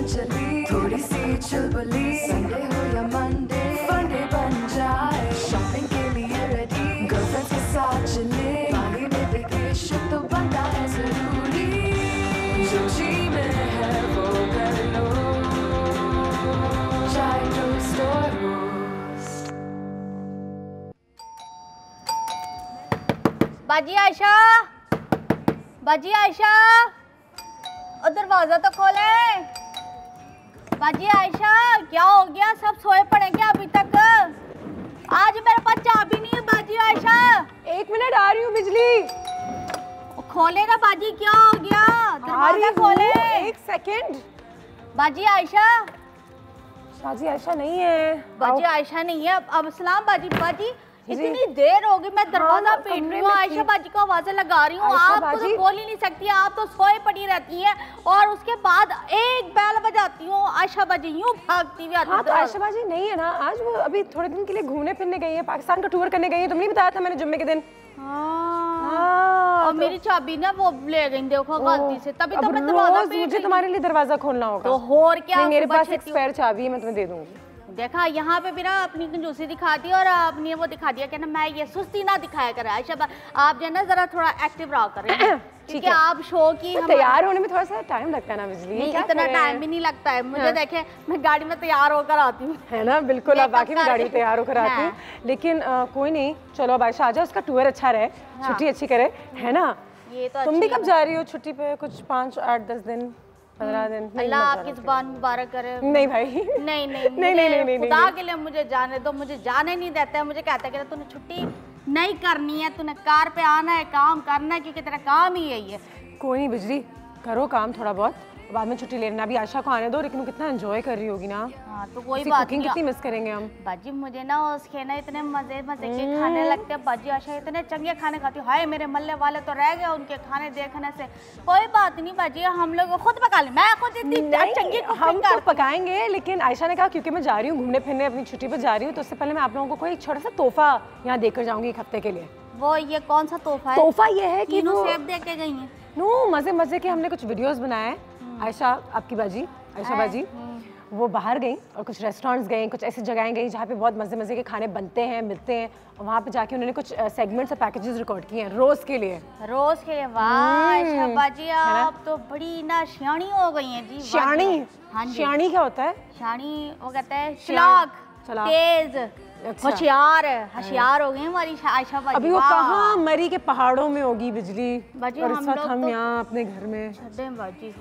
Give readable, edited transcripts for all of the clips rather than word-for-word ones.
चली, थोड़ी सी चुलबुली, संडे हो या मंडे, फंडे बन जाए, शॉपिंग के लिए रेडी, गर्लफ्रेंड्स के साथ चले, बाली में वेकेशन तो बनता है जरूरी, जो जी में है वो कर लो, चाहे टोस्ट और रोस्ट। बाजी आयशा, बाजी आयशा, और दरवाजा तो खोले। बाजी आयशा, क्या हो गया? सब सोए पड़े क्या अभी तक? आज मेरे पास चाबी नहीं है बाजी आयशा। 1 मिनट, आ रही हूँ बिजली। खोले ना बाजी, क्या हो गया? दरवाजा खोले। 1 सेकंड। बाजी आयशा, बाजी आयशा नहीं है। बाजी आयशा नहीं है। अब सलाम बाजी। बाजी इतनी देर हो गई, मैं दरवाजा पीट रही हूँ, आयशा बाजी को आवाजें लगा रही हूँ, आप तो बोल ही नहीं सकती, आप तो सोए पड़ी रहती हैं और उसके बाद एक बैल बजाती हूँ, आयशा बाजी यूँ भागती हुई आती है। तो आयशा बाजी नहीं है ना आज, वो अभी थोड़े दिन के लिए घूमने फिरने गई है, पाकिस्तान का टूर करने गई है। तुमने बताया था मैंने जुम्मे के दिन। और मेरी चाबी ना वो ले गई, देखो गलती से, तभी तो मैं दरवाजा पीट रही हूं। मुझे तुम्हारे लिए दरवाजा खोलना होगा। तो और क्या, मेरे पास एक स्पेयर चाबी है, मैं तुम्हें दे दूंगी। देखा यहाँ पे भी ना अपनी कंजूसी दिखा दी और अपनी वो दिखा दिया कि ना मैं ये सुस्ती ना दिखाया कर आयशा, आप जो है ना जरा थोड़ा एक्टिव रहा करें ठीक है। आप शो की तैयार होने में थोड़ा सा टाइम लगता है ना बिजली? नहीं, इतना टाइम भी नहीं लगता है मुझे। देखे मैं गाड़ी में तैयार होकर आती हूँ, है ना? बिल्कुल, आप बाकी में गाड़ी में तैयार होकर आती हूँ, लेकिन कोई नहीं, चलो अब आयशा आ जाओ, उसका टूर अच्छा रहे, छुट्टी अच्छी करे, है ना? ये तो तुम भी कब जा रही हो छुट्टी पे? कुछ 5, 8, 10 दिन, 15 दिन? अल्लाह आपकी जुबान मुबारक करे। नहीं भाई, नहीं नहीं नहीं, खुदा के लिए मुझे जाने दो, मुझे जाने नहीं देता है। मुझे कहता है कि तूने छुट्टी नहीं करनी है, तूने कार पे आना है, काम करना है, क्योंकि तेरा काम ही यही है। कोई नहीं बिजली, करो काम थोड़ा बहुत, बाद में छुट्टी लेना। अभी आयशा को आने दो, लेकिन वो कितना एंजॉय कर रही होगी ना। हाँ तो कोई बात नहीं, कितनी मिस करेंगे हम। बाजी मुझे ना उसके ना इतने मजे मजे के खाने लगते हैं। बाजी आशा इतने चंगे खाने खाती, हाय मेरे मल्ले वाले तो रह गए उनके खाने देखने से। कोई बात नहीं बाजी, हम लोग खुद पका लें, मैं खुद इतनी चंगी हम तो पकाएंगे, लेकिन आयशा ने कहा क्योंकि मैं जा रही हूँ घूमने फिरने, अपनी छुट्टी पर जा रही हूँ, तो उससे पहले मैं आप लोगों को कोई छोटा सा तोहफा यहाँ देकर जाऊंगी 1 हफ्ते के लिए। वो ये कौन सा तोहफा है? तोहफा ये है कि वो सेब दे के गई हैं। नो, मजे मजे के हमने कुछ वीडियोस बनाए हैं। आयशा आपकी बाजी, आयशा बाजी वो बाहर गई और कुछ रेस्टोरेंट्स गई, कुछ ऐसी जगहें गई जहाँ पे बहुत मजे मजे के खाने बनते हैं, मिलते हैं, और वहाँ पे जाके उन्होंने कुछ सेगमेंट्स और पैकेजेस रिकॉर्ड किए हैं रोज के लिए। रोज के लिए? वाह आयशा बाजी, आप तो बड़ी ना सियाणी हो गई हैं जी। सियाणी? हाँ जी। सियाणी क्या होता है? सियाणी वो कहते हैं चालाक, तेज, होशियार। होशियार हो गई हमारी आयशा बाजी। अभी वो कहाँ मरी के पहाड़ों में होगी बिजली, बाजी और इस वक्त हम यहाँ अपने घर में। छड्डे बाजी।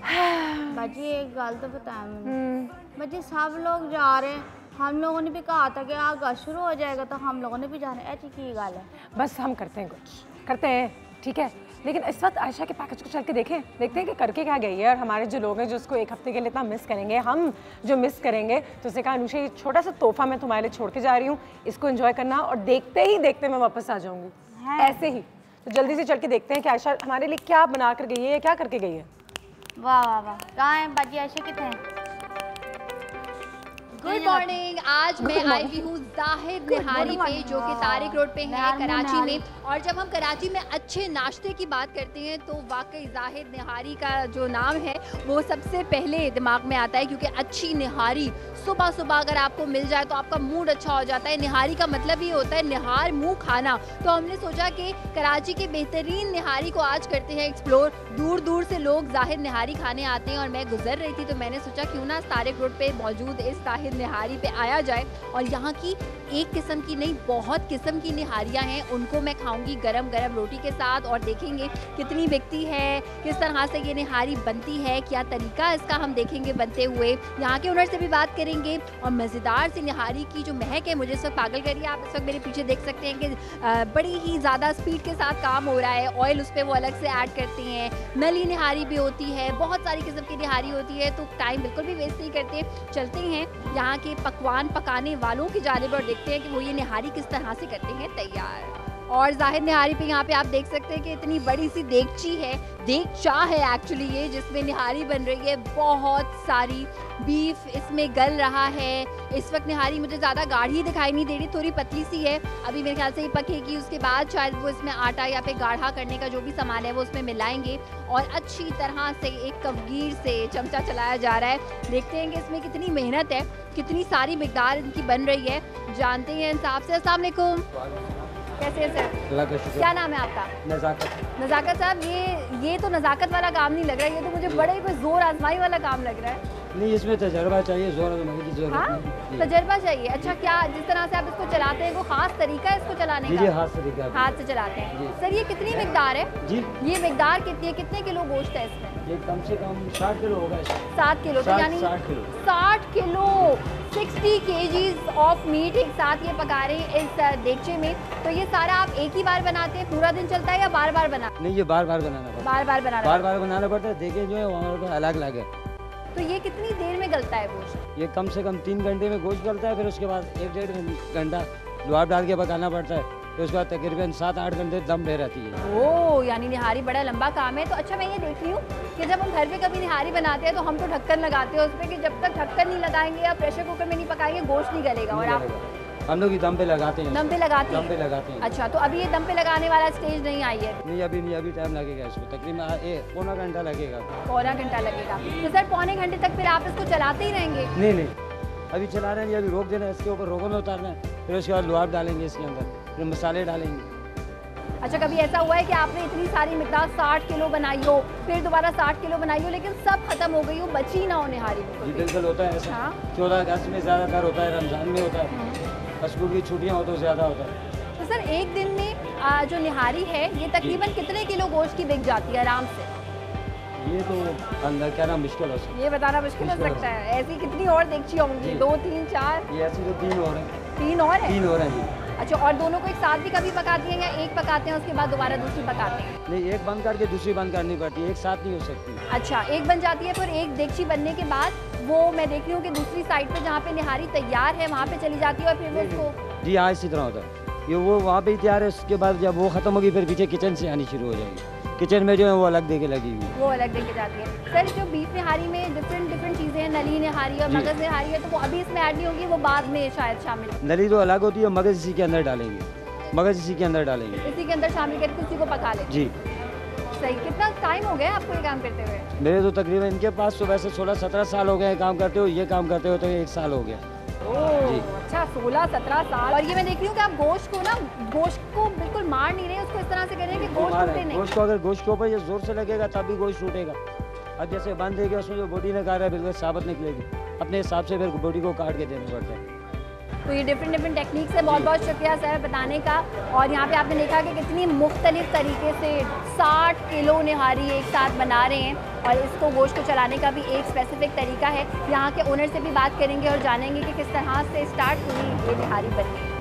बाजी एक गल तो बताया मैंने, बाजी सब लोग जा रहे हैं, हम लोगों ने भी कहा था कि अगस्त शुरू हो जाएगा तो हम लोगों ने भी जाना है, ऐसी की गल है? बस हम करते हैं, कुछ करते हैं, ठीक है। लेकिन इस वक्त आयशा के पैकेज को चल के देखते हैं कि करके क्या गई है, और हमारे जो लोग हैं जो उसको 1 हफ्ते के लिए इतना मिस करेंगे, हम जो मिस करेंगे, तो उसने कहा अनुषा ये छोटा सा तोहफा मैं तुम्हारे लिए छोड़ के जा रही हूँ, इसको एंजॉय करना, और देखते ही देखते मैं वापस आ जाऊँगी ऐसे ही। तो जल्दी से चल के देखते हैं कि आयशा हमारे लिए क्या बना कर गई है या क्या करके गई है। वाह वाह वाह, कहाँ है बाजी आयशा, कितने हैं? गुड मॉर्निंग, आज मैं आई हुई हूँ जाहिद निहारी पे, जो कि तारिक रोड पे है कराची में। और जब हम कराची में अच्छे नाश्ते की बात करते हैं तो वाकई जाहिद निहारी का जो नाम है वो सबसे पहले दिमाग में आता है, क्योंकि अच्छी निहारी सुबह सुबह अगर आपको मिल जाए तो आपका मूड अच्छा हो जाता है। निहारी का मतलब ये होता है निहार मुंह खाना। तो हमने सोचा कि कराची के बेहतरीन निहारी को आज करते हैं एक्सप्लोर। दूर दूर से लोग जाहिद निहारी खाने आते हैं, और मैं गुजर रही थी तो मैंने सोचा क्यों ना तारिक रोड पे मौजूद इस जाहिद निहारी पे आया जाए, और यहाँ की एक किस्म की नहीं बहुत किस्म की निहारियाँ हैं, उनको मैं खाऊंगी गरम गरम रोटी के साथ, और देखेंगे कितनी बिकती है, किस तरह से ये निहारी बनती है, क्या तरीका इसका हम देखेंगे बनते हुए। यहाँ के ओनर से भी बात करेंगे, और मज़ेदार सी निहारी की जो महक है मुझे इस वक्त पागल करिए। आप इस वक्त मेरे पीछे देख सकते हैं कि बड़ी ही ज़्यादा स्पीड के साथ काम हो रहा है, ऑयल उस पर वो अलग से ऐड करते हैं, नली निहारी भी होती है, बहुत सारी किस्म की निहारी होती है, तो टाइम बिल्कुल भी वेस्ट नहीं करते, चलते हैं यहाँ के पकवान पकाने वालों की जानिब और देखते हैं कि वो ये निहारी किस तरह से करते हैं तैयार। और जाहिद निहारी पे यहाँ पे आप देख सकते हैं कि इतनी बड़ी सी देगची है, देगचा है एक्चुअली ये, जिसमें निहारी बन रही है। बहुत सारी बीफ इसमें गल रहा है। इस वक्त निहारी मुझे ज़्यादा गाढ़ी दिखाई नहीं दे रही, थोड़ी पतली सी है। अभी मेरे ख्याल से ये पकेगी, उसके बाद शायद वो इसमें आटा या फिर गाढ़ा करने का जो भी सामान है वो उसमें मिलाएंगे और अच्छी तरह से एक कवगीर से चमचा चलाया जा रहा है। देखते हैं कि इसमें कितनी मेहनत है, कितनी सारी मिकदार इनकी बन रही है, जानते हैं इंसाफ से। अस्सलाम वालेकुम, कैसे हैं सर? क्या नाम है आपका? नज़ाकत। नज़ाकत साहब, ये तो नज़ाकत वाला काम नहीं लग रहा है, ये तो मुझे बड़े कोई जोर आजमाई वाला काम लग रहा है। नहीं, इसमें तजर्बा चाहिए, जोर आजमाई की जरूरत हाँ? नहीं। तजर्बा चाहिए। अच्छा, क्या जिस तरह से आप इसको चलाते हैं वो खास तरीका है इसको चलाने का? जी, हाथ से तरीका। हाथ से चलाते हैं। सर ये कितनी मिकदार है? जी, ये मिकदार कितनी है, कितने किलो गोश्त है इसमें? ये कम से कम 60 किलो होगा। 7 किलो, तो यानी 60 kilo 60 kilo 60 kgs of meat एक साथ ये पका रहे हैं इस देगचे में। तो ये सारा आप एक ही बार बनाते हैं, पूरा दिन चलता है या बार बार बना? नहीं, ये बार बार बनाना पड़ता है। बार बार बनाना पड़ता है। देखिए जो है वहाँ पर अलग अलग है। तो ये कितनी देर में गलता है गोश्त? ये कम से कम 3 घंटे में गोश्त गलता है। फिर उसके बाद 1-1.5 घंटा लुआब डाल के पकाना पड़ता है। फिर उसके बाद तकरीबन 7-8 घंटे दम रह रहती है। ओह, यानी निहारी बड़ा लंबा काम है। तो अच्छा, मैं ये देख रही हूँ कि जब हम घर पे कभी निहारी बनाते हैं तो हम तो ढक्कन लगाते हैं उस पर कि जब तक ढक्कन नहीं लगाएंगे या प्रेशर कुकर में नहीं पकाएंगे गोश्त नहीं गलेगा। और आप हम लोग दम पे लगाते हैं। दम पे लगाते हैं। अच्छा, तो अभी ये दम पे लगाने वाला स्टेज नहीं आई है? नहीं, अभी नहीं, अभी टाइम लगेगा इसको, तकरीबन पौना घंटा लगेगा। पौना घंटा लगेगा। तो सर पौने घंटे तक फिर आप इसको चलाते ही रहेंगे? नहीं, अभी चला रहे हैं, अभी रोक देना है, इसके ऊपर रोगों में उतारना है। फिर उसके बाद लुआब डालेंगे इसके अंदर, फिर मसाले डालेंगे। अच्छा, कभी ऐसा हुआ है कि आपने इतनी सारी मिकदार 60 किलो बनाई हो, फिर दोबारा 60 किलो बनाई हो, लेकिन सब खत्म हो गई हो, बची ना हो निहारी? जी बिल्कुल होता है ऐसा। हाँ? 14 अगस्त में ज़्यादातर होता है, रमज़ान में होता है, स्कूल की छुट्टियाँ हो तो ज़्यादा होता है। तो सर एक दिन में जो निहारी है ये तकरीबन कितने किलो गोश्त की बिक जाती है आराम से? ये तो अंदर क्या ना मुश्किल हो सकता है, ये बताना मुश्किल हो सकता है। ऐसी कितनी और देगची होंगी? 2, 3, 4? ये ऐसी तो 3 और हैं। 3 और है? 3 और हैं जी। अच्छा, और दोनों को एक साथ भी कभी पकाती हैं या एक पकाते हैं उसके बाद दोबारा दूसरी पकाते हैं? नहीं, एक बंद करके दूसरी बंद करनी पड़ती है, एक साथ नहीं हो सकती। अच्छा, एक बन जाती है, फिर एक देगची बनने के बाद वो मैं देख रही हूँ कि दूसरी साइड पे जहाँ पे निहारी तैयार है वहाँ पे चली जाती है और फिर वो उसको। जी हाँ, इसी तरह होता है। ये वो वहाँ पे ही तैयार है, उसके बाद जब वो ख़त्म होगी फिर पीछे किचन से आनी शुरू हो जाएगी। किचन में जो है वो अलग देके लगी हुई है। वो अलग देके जाती है। सर जो बीफ निहारी में डिफरेंट चीज़ें हैं, नली निहारी और मगज़ निहारी है, तो वो अभी इसमें ऐड नहीं होगी, वो बाद में शायद शामिल? नली तो अलग होती है, मगज़ इसी के अंदर डालेंगे, इसी के अंदर शामिल करके उसी को पका लें। जी सही। कितना टाइम हो गया आपको ये काम करते हुए? मेरे तो तकरीबन इनके पास तो वैसे 16-17 साल हो गए हैं काम करते हो, ये काम करते हो तो 1 साल हो गया। ओह अच्छा, 16-17 साल। और ये मैं देख रही हूँ कि आप गोश्त को बिल्कुल मार नहीं रहे, उसको इस तरह से कर रहे हैं कि गोश्त टूटे नहीं। गोश्त को अगर गोश्त के ऊपर ये जोर से लगेगा तब भी गोश्त टूटेगा। अब जैसे बंद देगा उसमें जो बॉडी निकाल रहा है बिल्कुल साबित निकलेगी, अपने हिसाब से फिर बॉडी को काट के देना पड़ता है। तो ये डिफरेंट टेक्निक्स है। बहुत बहुत शुक्रिया सर बताने का। और यहाँ पे आपने देखा कि कितनी मुख्तलिफ तरीके से 60 किलो निहारी एक साथ बना रहे हैं और इसको गोश्त को चलाने का भी एक स्पेसिफिक तरीका है। यहाँ के ओनर से भी बात करेंगे और जानेंगे कि किस तरह से स्टार्ट हुई ये निहारी बननी।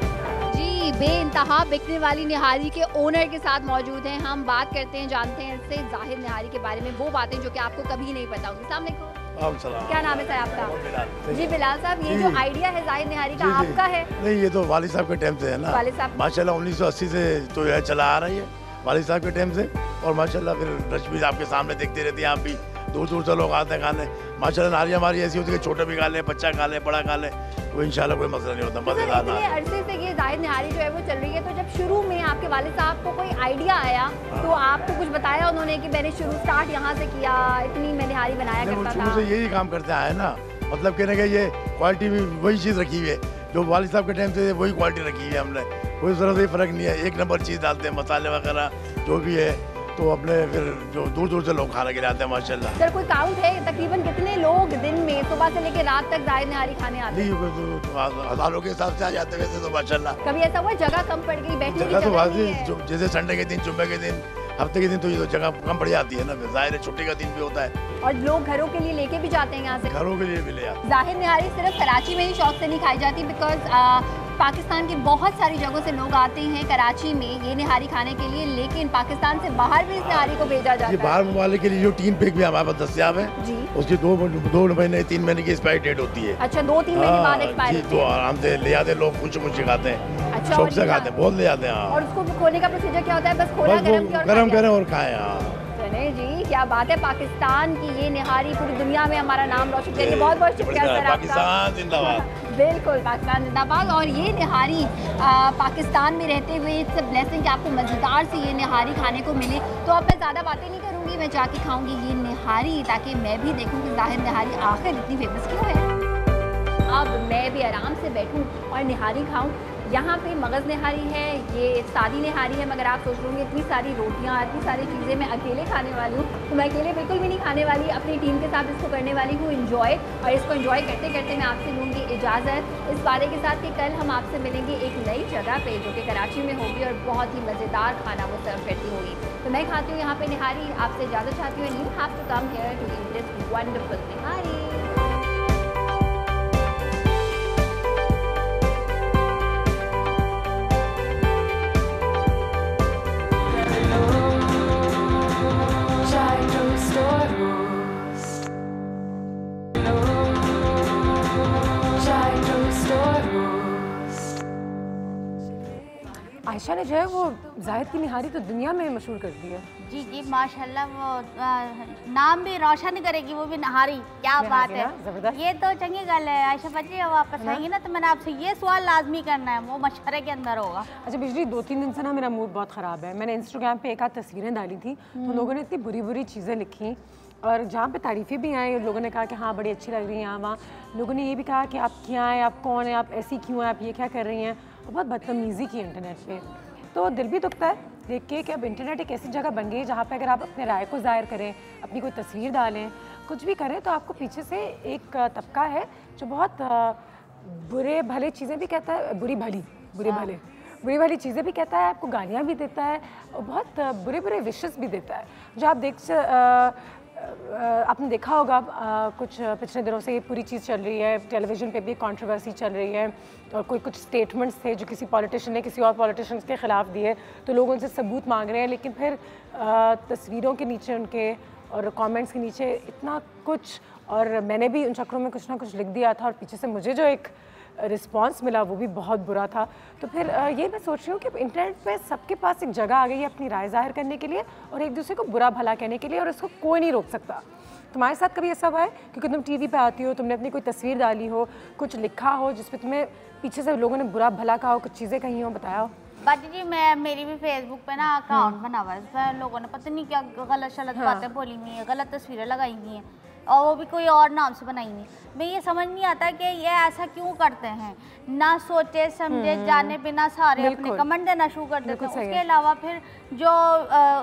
जी, बेइंतहा बिकने वाली निहारी के ओनर के साथ मौजूद हैं। हम बात करते हैं, जानते हैं इससे जाहिद निहारी के बारे में वो बातें जो कि आपको कभी नहीं पता होंगी। सामने को क्या नाम है सर आपका? जी बिलाल साहब, ये जो आइडिया है जाहिद निहारी का आपका है? नहीं, ये तो वालिद साहब के टाइम से है ना। वालिद साहब माशाल्लाह 1980 से तो यह चला आ रही है वालिद साहब के टाइम से। और माशाल्लाह फिर रश्मि आपके सामने देखते रहती हैं, आप भी दूर दूर से लोग आते हैं खाने। माशाल्लाह नारी हमारी ऐसी होती है कि छोटा भी खा ले, बच्चा खा ले, बड़ा खा ले, वो इंशाल्लाह कोई मसला नहीं होता। मजेदार नारी। अरसे से ये जाहिद निहारी जो है वो चल रही है, तो जब शुरू में आपके वालिद साहब को कोई आइडिया आया तो आपको कुछ बताया उन्होंने कि मैंने स्टार्ट यहाँ से किया, इतनी मैं निहारी बनाया करता था? शुरू से यही काम करते आए ना, मतलब कहने का ये क्वालिटी भी वही चीज़ रखी हुई है जो वालिद साहब के टाइम से वही क्वालिटी रखी हुई है हमने। कोई ज़रूरत ही फ़र्क नहीं है, एक नंबर चीज़ डालते हैं, मसाले वगैरह जो भी है, तो अपने फिर जो दूर दूर से लोग खाने के लिए आते हैं माशाल्लाह। सर कोई काउंट है तकरीबन कितने लोग दिन में सुबह से लेकर रात तक जाहिद निहारी खाने आते हैं? नहीं, हज़ारों के हिसाब से आ जाते वैसे तो माशाल्लाह। कभी ऐसा हुआ जगह कम पड़ गई, बैठने की जगह तो जगह नहीं है? जैसे संडे के दिन, जुम्मे के दिन, हफ्ते के दिन तो ये तो जगह कम पड़ जाती है ना, फिर जाहिर है छुट्टी का दिन भी होता है और लोग घरों के लिए लेके भी जाते हैं यहाँ से? घरों के लिए भी ले आते। जाहिद निहारी सिर्फ कराची में ही शौक से नहीं खाई जाती, बिकॉज पाकिस्तान की बहुत सारी जगहों से लोग आते हैं कराची में ये निहारी खाने के लिए, लेकिन पाकिस्तान से बाहर भी इस निहारी को भेजा जाता है। बाहर ममालिक के लिए जो टीन पैक भी हमारे पास दस्तियाब है जी, उसकी 2 महीने 3 महीने की एक्सपायरी डेट होती है। अच्छा, 2-3 महीने बाद एक्सपायर तो आराम से ले जाते लोग, कुछ खाते हैं। अच्छा, शौक से खाते हैं, बहुत ले जाते हैं। और उसको खोलने का प्रोसीजर क्या होता है? बस खोला, गरम करें और खाएं। चले जी, क्या बात है। पाकिस्तान की ये निहारी पूरी दुनिया में हमारा नाम रोशन करेगी। बहुत बहुत शुक्रिया सर आपका। पाकिस्तान जिंदाबाद। बिल्कुल, पाकिस्तान जिंदाबाद। और ये निहारी पाकिस्तान में रहते हुए इट्स अ ब्लेसिंग कि आपको मज़ेदार से ये निहारी खाने को मिले। तो अब मैं ज़्यादा बातें नहीं करूँगी, मैं जाके खाऊँगी ये निहारी, ताकि मैं भी देखूँ कि ज़ाहिर निहारी आखिर इतनी फेमस क्यों है। अब मैं भी आराम से बैठूँ और निहारी खाऊँ। यहाँ पे मगज़ निहारी है, ये सादी निहारी है, मगर आप सोच रहे होंगे इतनी सारी रोटियाँ, इतनी सारी चीज़ें मैं अकेले खाने वाली हूँ। तो मैं अकेले बिल्कुल भी नहीं खाने वाली, अपनी टीम के साथ इसको करने वाली हूँ इंजॉय। और इसको इंजॉय करते करते मैं आपसे लूँगी इजाज़त, इस वादे के साथ कि कल हम आपसे मिलेंगे एक नई जगह पे जो कि कराची में होगी और बहुत ही मज़ेदार खाना वो सर्व करती होगी। तो मैं खाती हूँ यहाँ पे निहारी, आपसे इजाज़त चाहती हूँ। You have to come here to eat this wonderful nihari. Ayesha ने जो है वो जाहिद की निहारी तो दुनिया में मशहूर कर दी है। जी जी माशाल्लाह, वो नाम भी रोशन करेगी, वो भी निहारी। क्या बात है, ये तो चंगी गल है। आयशा बच्ची वापस आएंगी ना तो मैंने आपसे ये सवाल लाजमी करना है, वो मशवरे के अंदर होगा। अच्छा बिजली, 2-3 दिन से ना मेरा मूड बहुत ख़राब है। मैंने इंस्टाग्राम पे एक आध तस्वीरें डाली थी तो लोगों ने इतनी बुरी बुरी चीज़ें लिखी और जहाँ पे तारीफ़ें भी आई, लोगों ने कहा कि हाँ बड़ी अच्छी लग रही हैं यहाँ वहाँ। लोगों ने ये भी कहा कि आप क्या हैं, आप कौन हैं, आप ऐसी क्यों हैं, आप ये क्या कर रही हैं, और बहुत बदतमीज़ी की इंटरनेट पे। तो दिल भी दुखता है देख के कि अब इंटरनेट एक ऐसी जगह बन गई है जहाँ पे अगर आप अपने राय को ज़ाहिर करें, अपनी कोई तस्वीर डालें, कुछ भी करें, तो आपको पीछे से एक तबका है जो बहुत बुरे भले चीज़ें भी कहता है, बुरी भली चीज़ें भी कहता है, आपको गालियाँ भी देता है और बहुत बुरे बुरे विशेस भी देता है। जो आप आपने देखा होगा कुछ पिछले दिनों से ये पूरी चीज़ चल रही है, टेलीविज़न पे भी कंट्रोवर्सी चल रही है और कुछ स्टेटमेंट्स थे जो किसी पॉलिटिशियन ने किसी और पॉलिटिशियन के ख़िलाफ़ दिए, तो लोग उनसे सबूत मांग रहे हैं, लेकिन फिर तस्वीरों के नीचे उनके और कमेंट्स के नीचे इतना कुछ, और मैंने भी उन चक्रों में कुछ ना कुछ लिख दिया था और पीछे से मुझे जो एक रिस्पांस मिला वो भी बहुत बुरा था। तो फिर ये मैं सोच रही हूँ कि इंटरनेट पे सबके पास एक जगह आ गई है अपनी राय ज़ाहिर करने के लिए और एक दूसरे को बुरा भला कहने के लिए, और इसको कोई नहीं रोक सकता। तुम्हारे साथ कभी ऐसा हुआ है क्योंकि तुम टीवी पे आती हो, तुमने अपनी कोई तस्वीर डाली हो, कुछ लिखा हो जिसपे तुम्हें पीछे से लोगों ने बुरा भला कहा हो, कुछ चीज़ें कही हो, बताया हो? बाटी जी, मेरी भी फेसबुक पे ना अकाउंट बना हुआ है, उस पर लोगों ने पता नहीं क्या गलत शलत बातें बोली हुई हैं, गलत तस्वीरें लगाई हुई हैं और वो भी कोई और नाम से बनाई हुई। मैं ये समझ नहीं आता कि ये ऐसा क्यों करते हैं, ना सोचे समझे जाने बिना सारे अपने कमेंट देना शुरू कर देते हैं। उसके अलावा फिर जो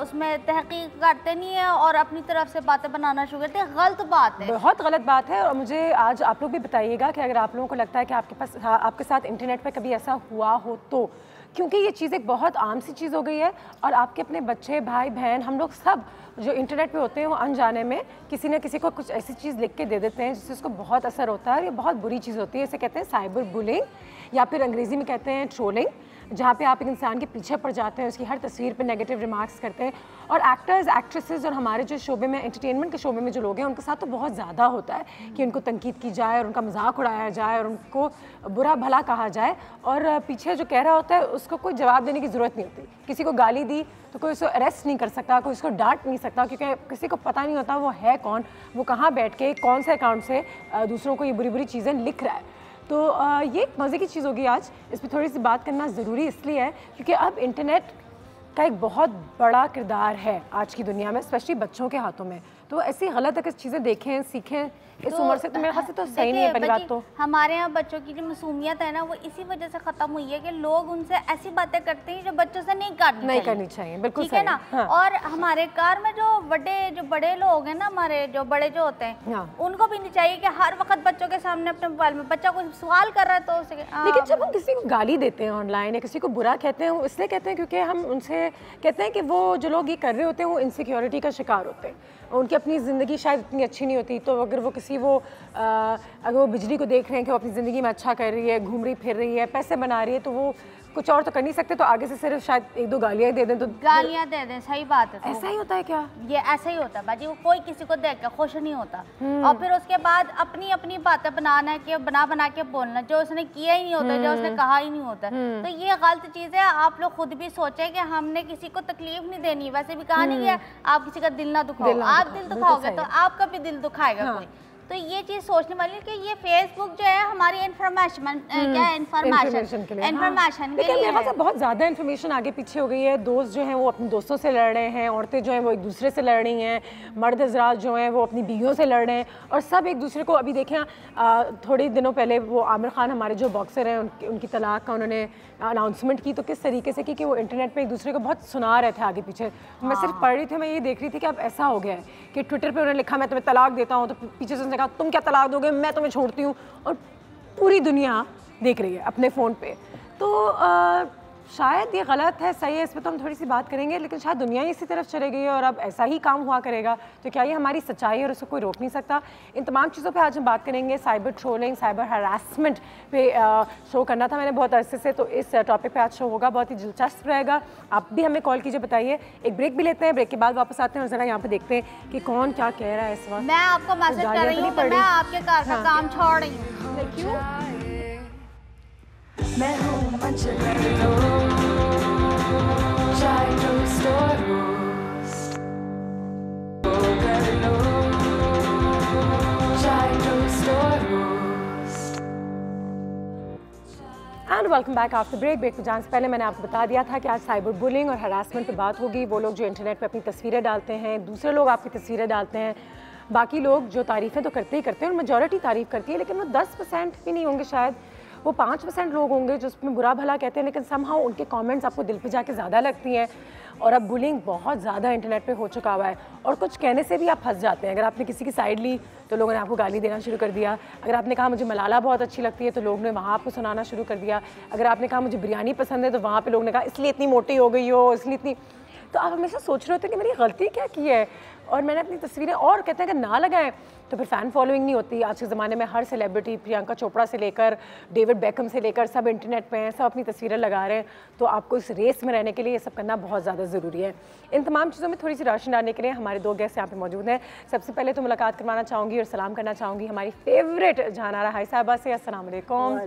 उसमें तहकीक करते नहीं है और अपनी तरफ से बातें बनाना शुरू करते हैं, गलत बात है, बहुत गलत बात है। और मुझे आज आप लोग भी बताइएगा कि अगर आप लोगों को लगता है कि आपके साथ इंटरनेट पर कभी ऐसा हुआ हो तो, क्योंकि ये चीज़ एक बहुत आम सी चीज़ हो गई है और आपके अपने बच्चे, भाई बहन, हम लोग सब जो इंटरनेट पे होते हैं वो अनजाने में किसी न किसी को कुछ ऐसी चीज़ लिख के दे देते हैं जिससे उसको बहुत असर होता है और ये बहुत बुरी चीज़ होती है। इसे कहते हैं साइबर बुलिंग या फिर अंग्रेज़ी में कहते हैं ट्रोलिंग, जहाँ पे आप एक इंसान के पीछे पड़ जाते हैं, उसकी हर तस्वीर पे नेगेटिव रिमार्क्स करते हैं। और एक्टर्स, एक्ट्रेसेस और हमारे जो शोबे में, एंटरटेनमेंट के शोबे में जो लोग हैं उनके साथ तो बहुत ज़्यादा होता है कि उनको तनकीद की जाए और उनका मजाक उड़ाया जाए और उनको बुरा भला कहा जाए, और पीछे जो कह रहा होता है उसको कोई जवाब देने की ज़रूरत नहीं होती। किसी को गाली दी तो कोई उसको अरेस्ट नहीं कर सकता, कोई उसको डांट नहीं सकता, क्योंकि किसी को पता नहीं होता वो है कौन, वो कहाँ बैठ के कौन से अकाउंट से दूसरों को ये बुरी बुरी चीज़ें लिख रहा है। तो ये एक मज़े की चीज़ होगी आज, इस पर थोड़ी सी बात करना ज़रूरी इसलिए है क्योंकि अब इंटरनेट का एक बहुत बड़ा किरदार है आज की दुनिया में, स्पेशली बच्चों के हाथों में। तो ऐसी गलत अगर चीज़ें देखें, सीखें इस उम्र से, तो मेरे ख्याल से तो सही नहीं है। पहली बात तो हमारे यहाँ बच्चों की जो मासूमियत है ना वो इसी वजह से ख़त्म हुई है कि लोग उनसे ऐसी बातें करते हैं जो बच्चों से नहीं करनी चाहिए। बिल्कुल ठीक है ना। हाँ। और हमारे कार में जो बड़े लोग हैं ना, हमारे जो बड़े जो होते हैं, हाँ, उनको भी नहीं चाहिए कि हर वक्त बच्चों के सामने अपने मोबाइल में बच्चा कोई सवाल कर रहा है तो उसे। लेकिन जब हम किसी को गाली देते हैं ऑनलाइन या किसी को बुरा कहते हैं, वो इसलिए कहते हैं क्योंकि हम उनसे कहते हैं कि वो जो लोग ये कर रहे होते हैं वो इनसिक्योरिटी का शिकार होते हैं उनकी अपनी ज़िंदगी शायद इतनी अच्छी नहीं होती, तो अगर वो किसी अगर वो बिजली को देख रहे हैं कि वो अपनी ज़िंदगी में अच्छा कर रही है, घूम रही फिर रही है, पैसे बना रही है, तो वो कुछ और तो कर नहीं सकते, तो आगे से सिर्फ शायद 1-2 गालियाँ दे दें, तो गालियाँ दे दें। सही बात है। ऐसा ही होता है क्या? ये ऐसा ही होता है बाजी, वो कोई किसी को देख कर खुश नहीं होता और फिर उसके बाद अपनी अपनी बातें बनाना कि बना के बोलना जो उसने किया ही नहीं होता, जो उसने कहा ही नहीं होता। तो ये गलत चीज़ है। आप लोग खुद भी सोचें कि हमने किसी को तकलीफ नहीं देनी। वैसे भी कहा नहीं है आप किसी का दिल ना दुखाओ, आप दिल दुखाओगे तो आपका भी दिल दुखाएगा कोई। तो ये चीज़ सोचने वाली कि ये फेसबुक जो है हमारी इन्फॉर्मेशन के लिए है। बहुत ज़्यादा इन्फॉर्मेशन आगे पीछे हो गई है। दोस्त जो हैं वो अपने दोस्तों से लड़ रहे हैं, औरतें जो हैं वो एक दूसरे से लड़ रही हैं, मर्द हज़रात जो हैं वो अपनी बीवियों से लड़ रहे हैं और सब एक दूसरे को। अभी देखें थोड़े दिनों पहले वो आमिर खान हमारे जो बॉक्सर हैं उनकी तलाक का उन्होंने अनाउंसमेंट की, तो किस तरीके से की कि वो इंटरनेट पे एक दूसरे को बहुत सुना रहे थे आगे पीछे। मैं सिर्फ पढ़ रही थी, मैं ये देख रही थी कि अब ऐसा हो गया है कि ट्विटर पे उन्होंने लिखा मैं तुम्हें तलाक देता हूँ, तो पीछे से उसने कहा तुम क्या तलाक दोगे, मैं तुम्हें छोड़ती हूँ, और पूरी दुनिया देख रही है अपने फ़ोन पे। तो शायद ये गलत है, सही है, इस पर तो हम थोड़ी सी बात करेंगे, लेकिन शायद दुनिया इसी तरफ चले गई है और अब ऐसा ही काम हुआ करेगा। तो क्या ये हमारी सच्चाई है और उसको कोई रोक नहीं सकता? इन तमाम चीज़ों पे आज हम बात करेंगे। साइबर ट्रोलिंग, साइबर हरासमेंट पे शो करना था मैंने बहुत अरसे से, तो इस टॉपिक पे आज शो होगा, बहुत ही दिलचस्प रहेगा। आप भी हमें कॉल कीजिए, बताइए। एक ब्रेक भी लेते हैं, ब्रेक के बाद वापस आते हैं और ज़रा यहाँ पे देखते हैं कि कौन क्या कह रहा है इस वक्त। मैं आपको मैसेज कर रही हूँ, मैं आपके घर का काम छोड़ रही हूँ। क्यों? मैं हूँ मंचलो चाय टोस्ट रोस्ट कर लो चाय toast roast. And welcome back after break. Break पे जाने से पहले मैंने आपको बता दिया था कि आज साइबर बुलिंग और हरासमेंट पे बात होगी। वो लोग जो इंटरनेट पे अपनी तस्वीरें डालते हैं, दूसरे लोग आपकी तस्वीरें डालते हैं, बाकी लोग जो तारीफ़ें तो करते ही करते हैं और मेजॉरिटी तारीफ़ करती है, लेकिन वो 10% भी नहीं होंगे, शायद वो 5% लोग होंगे जो उसमें बुरा भला कहते हैं, लेकिन समहाउ उनके कमेंट्स आपको दिल पे जाके ज़्यादा लगती हैं। और अब बुलिंग बहुत ज़्यादा इंटरनेट पे हो चुका हुआ है और कुछ कहने से भी आप फंस जाते हैं। अगर आपने किसी की साइड ली तो लोगों ने आपको गाली देना शुरू कर दिया। अगर आपने कहा मुझे मलाला बहुत अच्छी लगती है तो लोग ने वहाँ आपको सुनाना शुरू कर दिया। अगर आपने कहा मुझे बिरयानी पसंद है तो वहाँ पे लोग ने कहा इसलिए इतनी मोटी हो गई हो, इसलिए इतनी। तो आप हमेशा सोच रहे होते हैं कि मेरी गलती क्या की है, और मैंने अपनी तस्वीरें और कहते हैं कि ना लगाएं तो फिर फ़ैन फॉलोइंग नहीं होती। आज के ज़माने में हर सेलिब्रिटी, प्रियंका चोपड़ा से लेकर डेविड बेकहम से लेकर सब इंटरनेट पे हैं, सब अपनी तस्वीरें लगा रहे हैं। तो आपको इस रेस में रहने के लिए ये सब करना बहुत ज़्यादा ज़रूरी है। इन तमाम चीज़ों में थोड़ी सी रोशनी डालने के लिए हमारे 2 गेस्ट यहाँ पे मौजूद हैं। सबसे पहले तो मुलाकात करवाना चाहूँगी और सलाम करना चाहूँगी हमारी फेवरेट जहानारा हाई साहबा से। अस्सलाम वालेकुम,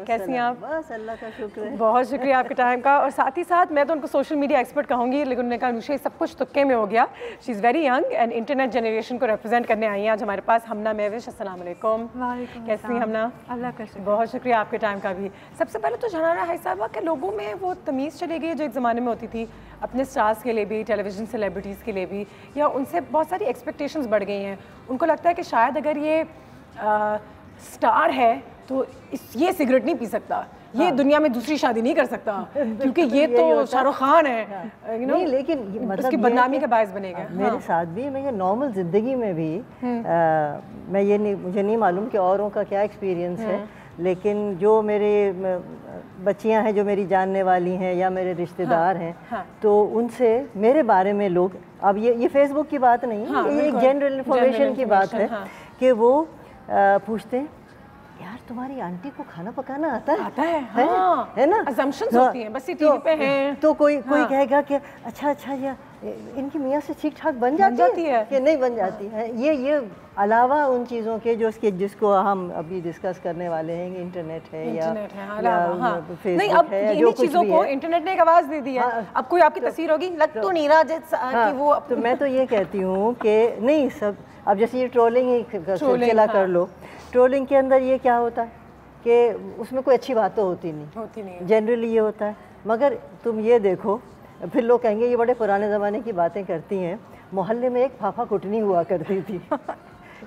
कैसी हैं आप? बस अल्लाह का शुक्र है। बहुत शुक्रिया आपके टाइम का। और साथ ही साथ मैं तो उनको सोशल मीडिया एक्सपर्ट कहूँगी, लेकिन उन्होंने कहा अनुषा सब कुछ तुक्के में हो गया। She is very young and internet generation को रिप्रेजेंट करने आई हैं आज हमारे पास हमना महविश। अस्सलाम वालेकुम। कैसी हैं हमना? अल्लाह का शुक्र। बहुत शुक्रिया आपके टाइम का भी। सबसे पहले तो जहानारा हाई साहबा के लोगों में वो तमीज़ चली गई जो एक ज़माने में होती थी, अपने स्टार्स के लिए भी, टेलीविज़न सेलिब्रिटीज़ के लिए भी, या उनसे बहुत सारी एक्सपेक्टेशंस बढ़ गई हैं। उनको लगता है कि शायद अगर ये स्टार है तो ये सिगरेट नहीं पी सकता, ये दुनिया में दूसरी शादी नहीं कर सकता क्योंकि ये तो शाहरुख खान है, यू नो। लेकिन मतलब उसकी बदनामी का बायस बनेगा। मेरे साथ भी, मैं नॉर्मल ज़िंदगी में भी मैं ये नहीं, मुझे नहीं मालूम कि औरों का क्या एक्सपीरियंस है, लेकिन जो मेरे बच्चियां हैं जो मेरी जानने वाली हैं या मेरे रिश्तेदार हैं, तो उनसे मेरे बारे में लोग, अब ये फेसबुक की बात नहीं, ये एक जनरल इन्फॉर्मेशन की बात है कि वो पूछते हैं यार तुम्हारी आंटी को खाना पकाना आता है? है ना? असम्पशंस होती हैं, बस ये टीवी पे हैं। तो कोई कहेगा कि अच्छा या इनकी मियाँ से ठीक ठाक बन जाती है कि नहीं बन जाती है। ये अलावा उन चीज़ों के जिसको हम अभी डिस्कस करने वाले हैं, इंटरनेट है या नहीं, अब इन्हीं चीज़ों को इंटरनेट ने एक आवाज़ दे दी है। अब कोई आपकी तस्वीर होगी लग तो नहीं रहा कि वो। तो मैं तो ये कहती हूँ कि नहीं, सब अब जैसे ये ट्रोलिंग ही सिलसिला कर लो, ट्रोलिंग के अंदर ये क्या होता है कि उसमें कोई अच्छी बात तो होती नहीं, जनरली ये होता है। मगर तुम ये देखो, फिर लोग कहेंगे ये बड़े पुराने ज़माने की बातें करती हैं। मोहल्ले में एक फाफा कुटनी हुआ करती थी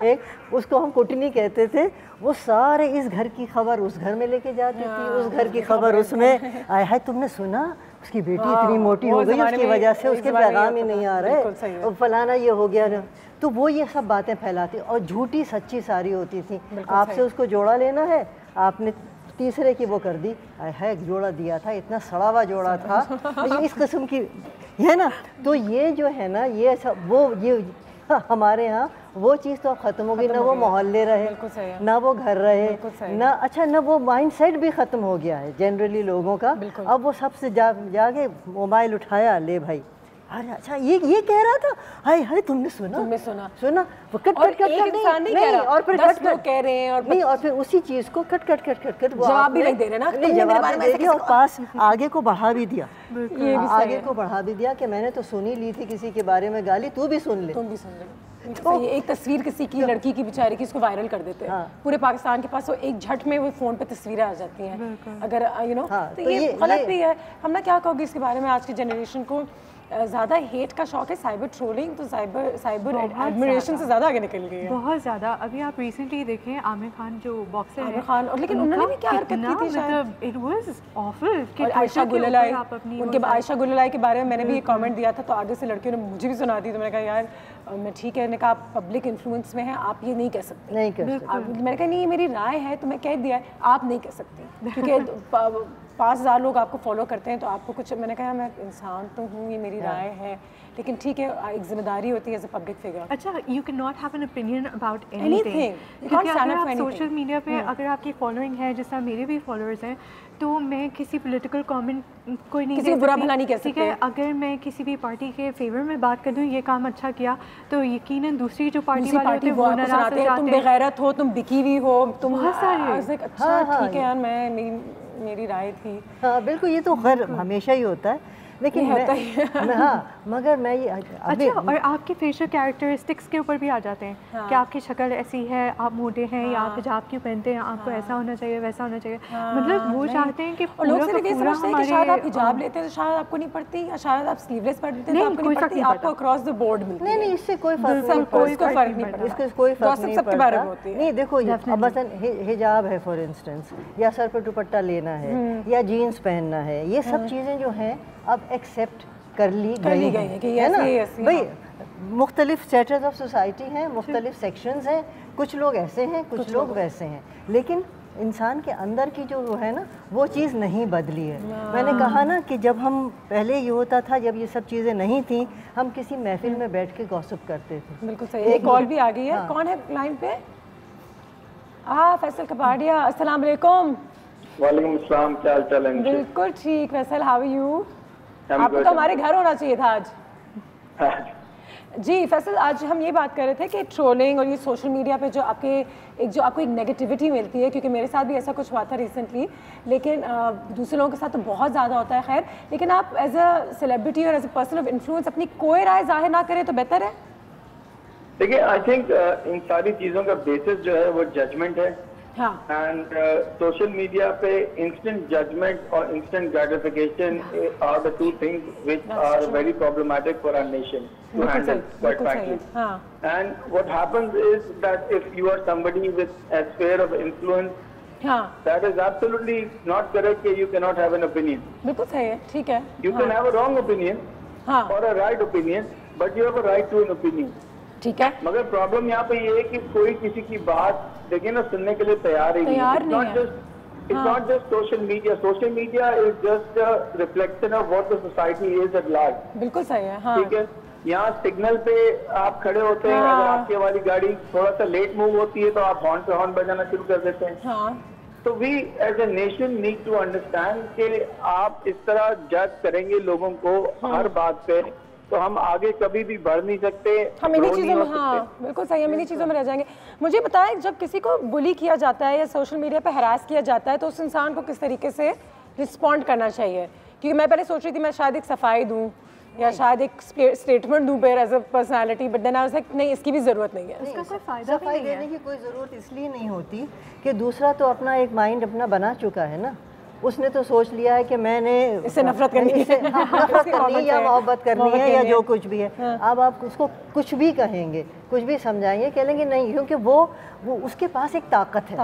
एक उसको हम कुटनी कहते थे। वो सारे इस घर की खबर उस घर में लेके जाती थी, उस घर की खबर उसमें। आया है तुमने सुना उसकी बेटी इतनी मोटी हो गई, उसकी वजह से उसके पैगाम ही नहीं आ रहे, और फलाना ये हो गया ना। तो वो ये सब बातें फैलाती और झूठी सच्ची सारी होती थी। आपसे उसको जोड़ा लेना है, आपने तीसरे की वो कर दी, है जोड़ा दिया था, इतना सड़ा हुआ जोड़ा था, ये इस किस्म की है ना। तो ये जो है ना, ये सब वो ये हमारे यहाँ वो चीज़ तो अब ख़त्म हो गई, ना वो मोहल्ले रहे, ना वो घर रहे, ना अच्छा ना वो माइंड सेट भी ख़त्म हो गया है जनरली लोगों का। अब वो सबसे जाके मोबाइल उठाया, ले भाई, अरे अच्छा ये कह रहा था, हाय हाय तुमने सुना वो कट नहीं, और फिर कट कह रहे हैं और नहीं, और फिर उसी चीज़ को कट वो जवाब भी नहीं दे रहे ना, जवाब दे दिया और पास आगे को बढ़ा भी दिया, आगे को बढ़ा भी दिया कि मैंने तो सुनी ली थी किसी के बारे में गाली, तू भी सुन ले। तो ये एक तस्वीर किसी की लड़की की बेचारी की, इसको वायरल कर देते हैं पूरे पाकिस्तान के पास, वो एक झट में वो फ़ोन पे तस्वीरें आ जाती हैं अगर तो ये गलत भी है। हम ना क्या कहोगे इसके बारे में, आज की जनरेशन को ज़्यादा हेट का शौक है, साइबर ट्रोलिंग तो साइबर एडमिरेशन से ज़्यादा आगे निकल गई है, बहुत ज़्यादा। अभी आप रिसेंटली देखें आमिर खान जो बॉक्सर है, आमिर खान, और लेकिन उन्होंने भी क्या हरकत की थी, मतलब इट वाज ऑफल। और आयशा गुललाई, उनके आयशा गुललाई के बारे में मैंने भी एक कमेंट दिया था, तो आगे से लड़कियों ने मुझे भी सुना दी, तो मैंने कहा यार मैं ठीक है, मैंने कहा आप पब्लिक इन्फ्लुएंस में हैं, आप ये नहीं कह सकते, मैंने कहा नहीं ये मेरी राय है, तो मैं कह दिया है, आप नहीं कह सकती, क्योंकि 5000 लोग आपको फॉलो करते हैं, तो आपको कुछ, मैंने कहा मैं इंसान तो हूँ, ये मेरी राय है, लेकिन ठीक है एक जिम्मेदारी होती है एज अ पब्लिक फिगर। अच्छा, you can not have an opinion about anything, क्योंकि अगर आप सोशल मीडिया पे अगर आपकी फॉलोइंग है, जैसा मेरे भी फॉलोअर्स हैं, तो मैं किसी पॉलिटिकल कमेंट कोई नहीं, किसी बुरा भला नहीं कह सकती, ठीक है। अगर मैं किसी भी पार्टी के फेवर में बात कर दूँ, ये काम अच्छा किया, तो यकीनन दूसरी जो पार्टी वाले होते हैं वो नाराज़ हो जाते हैं, तुम बेगैरत हो, तुम बिकी हुई हो, तुम बहुत सारे, अच्छा ठीक है यार मैं मेरी राय थी। हाँ बिल्कुल, ये तो खैर हमेशा ही होता है, लेकिन हाँ मगर मैं ये अच्छा, और आपके फेशियल कैरेक्टरिस्टिक्स के ऊपर भी आ जाते हैं कि आपकी शक्ल ऐसी है, आप मोटे हैं, या आप हिजाब क्यों पहनते हैं, आपको ऐसा होना चाहिए, वैसा होना चाहिए, मतलब वो चाहते हैं कि लोग समझते हैं कि शायद आप हिजाब लेते हैं तो शायद आपको नहीं पड़ती, या शायद आप स्लीवलेस पहनते हैं तो आपको नहीं पड़ती, आपको अक्रॉस द बोर्ड मिलती है। नहीं, इससे कोई फर्क नहीं पड़ता, इससे कोई फर्क नहीं पड़ता। नहीं देखो, मसलन हिजाब है फॉर इंस्टेंस, या सर पर दुपट्टा लेना है, या जीन्स पहनना है, ये सब चीज़ें जो हैं अब एक्सेप्ट कर ली गई है ना भाई। मुख्तलिफ स्टेटस ऑफ सोसाइटी हैं, मुख्तलिफ सेक्शंस हैं, कुछ लोग ऐसे हैं, कुछ लोग वैसे हैं, लेकिन इंसान के अंदर की जो है ना वो चीज़ नहीं बदली है। मैंने कहा ना कि जब हम पहले ये होता था, जब ये सब चीज़ें नहीं थी, हम किसी महफिल में बैठ के गॉसिप करते थे। बिल्कुल सही। एक कॉल भी आ गई है, कौन है लाइन पे? फैसल कपाड़िया, अस्सलाम वालेकुम। वालेकुम अस्सलाम, क्या हाल चाल है? बिल्कुल ठीक फैसल, हाउ आर यू? आपको तो हमारे घर होना चाहिए था आज। जी फैसल, आज हम ये बात कर रहे थे कि ट्रोलिंग और ये सोशल मीडिया पे जो आपको एक नेगेटिविटी मिलती है, क्योंकि मेरे साथ भी ऐसा कुछ हुआ था रिसेंटली, लेकिन दूसरे लोगों के साथ तो बहुत ज़्यादा होता है। खैर, लेकिन आप एज अ सेलिब्रिटी और as a person of influence अपनी कोई राय जाहिर ना करें तो बेहतर है। देखिए, आई थिंक इन सारी चीज़ों का बेसिस जो है वो जजमेंट है, एंड सोशल मीडिया पे इंस्टेंट जजमेंट और instant gratification are the two things which are very problematic for our nation to handle, quite frankly. And what happens is that if you are somebody with a sphere of influence, that is absolutely not correct that you cannot have an opinion. बिल्कुल सही है, ठीक है. You can have a wrong opinion or a right opinion, but you have a right to an opinion. ठीक है. मगर problem यहाँ पे ये है कि कोई किसी की बात देखिए ना सुनने के लिए तैयार ही नहीं है. It's not just social media. Social media is just a reflection of what the society is at large. बिल्कुल सही है. हाँ. ठीक है. यहाँ सिग्नल पे आप खड़े होते हैं, अगर आपके वाली गाड़ी थोड़ा सा लेट मूव होती है तो आप हॉर्न पे हॉर्न बजाना शुरू कर देते हैं. तो we as a nation need to understand कि आप इस तरह जज करेंगे लोगों को हर बात पे, तो हम आगे कभी भी बढ़ नहीं सकते. हम इन्हीं चीज़ों में, बिल्कुल सही, हम इन्हीं चीज़ों में रह जाएंगे. मुझे बताएं, जब किसी को बुली किया जाता है या सोशल मीडिया पे हरास किया जाता है तो उस इंसान को किस तरीके से रिस्पॉन्ड करना चाहिए? क्योंकि मैं पहले सोच रही थी मैं शायद एक सफाई दूँ या शायद एक स्टेटमेंट दूं पर as a personality, but then I was like नहीं, इसकी भी ज़रूरत नहीं है. इसका कोई फ़ायदा भी नहीं है. देने की कोई ज़रूरत इसलिए नहीं होती कि दूसरा तो अपना एक माइंड अपना बना चुका है ना, उसने तो सोच लिया है कि मैंने इससे नफरत करनी है, नफरत करनी है या मोहब्बत करनी है या जो कुछ भी है. अब आप उसको कुछ भी कहेंगे, कुछ भी समझाएंगे, कहेंगे नहीं, क्योंकि वो उसके पास एक ताकत है,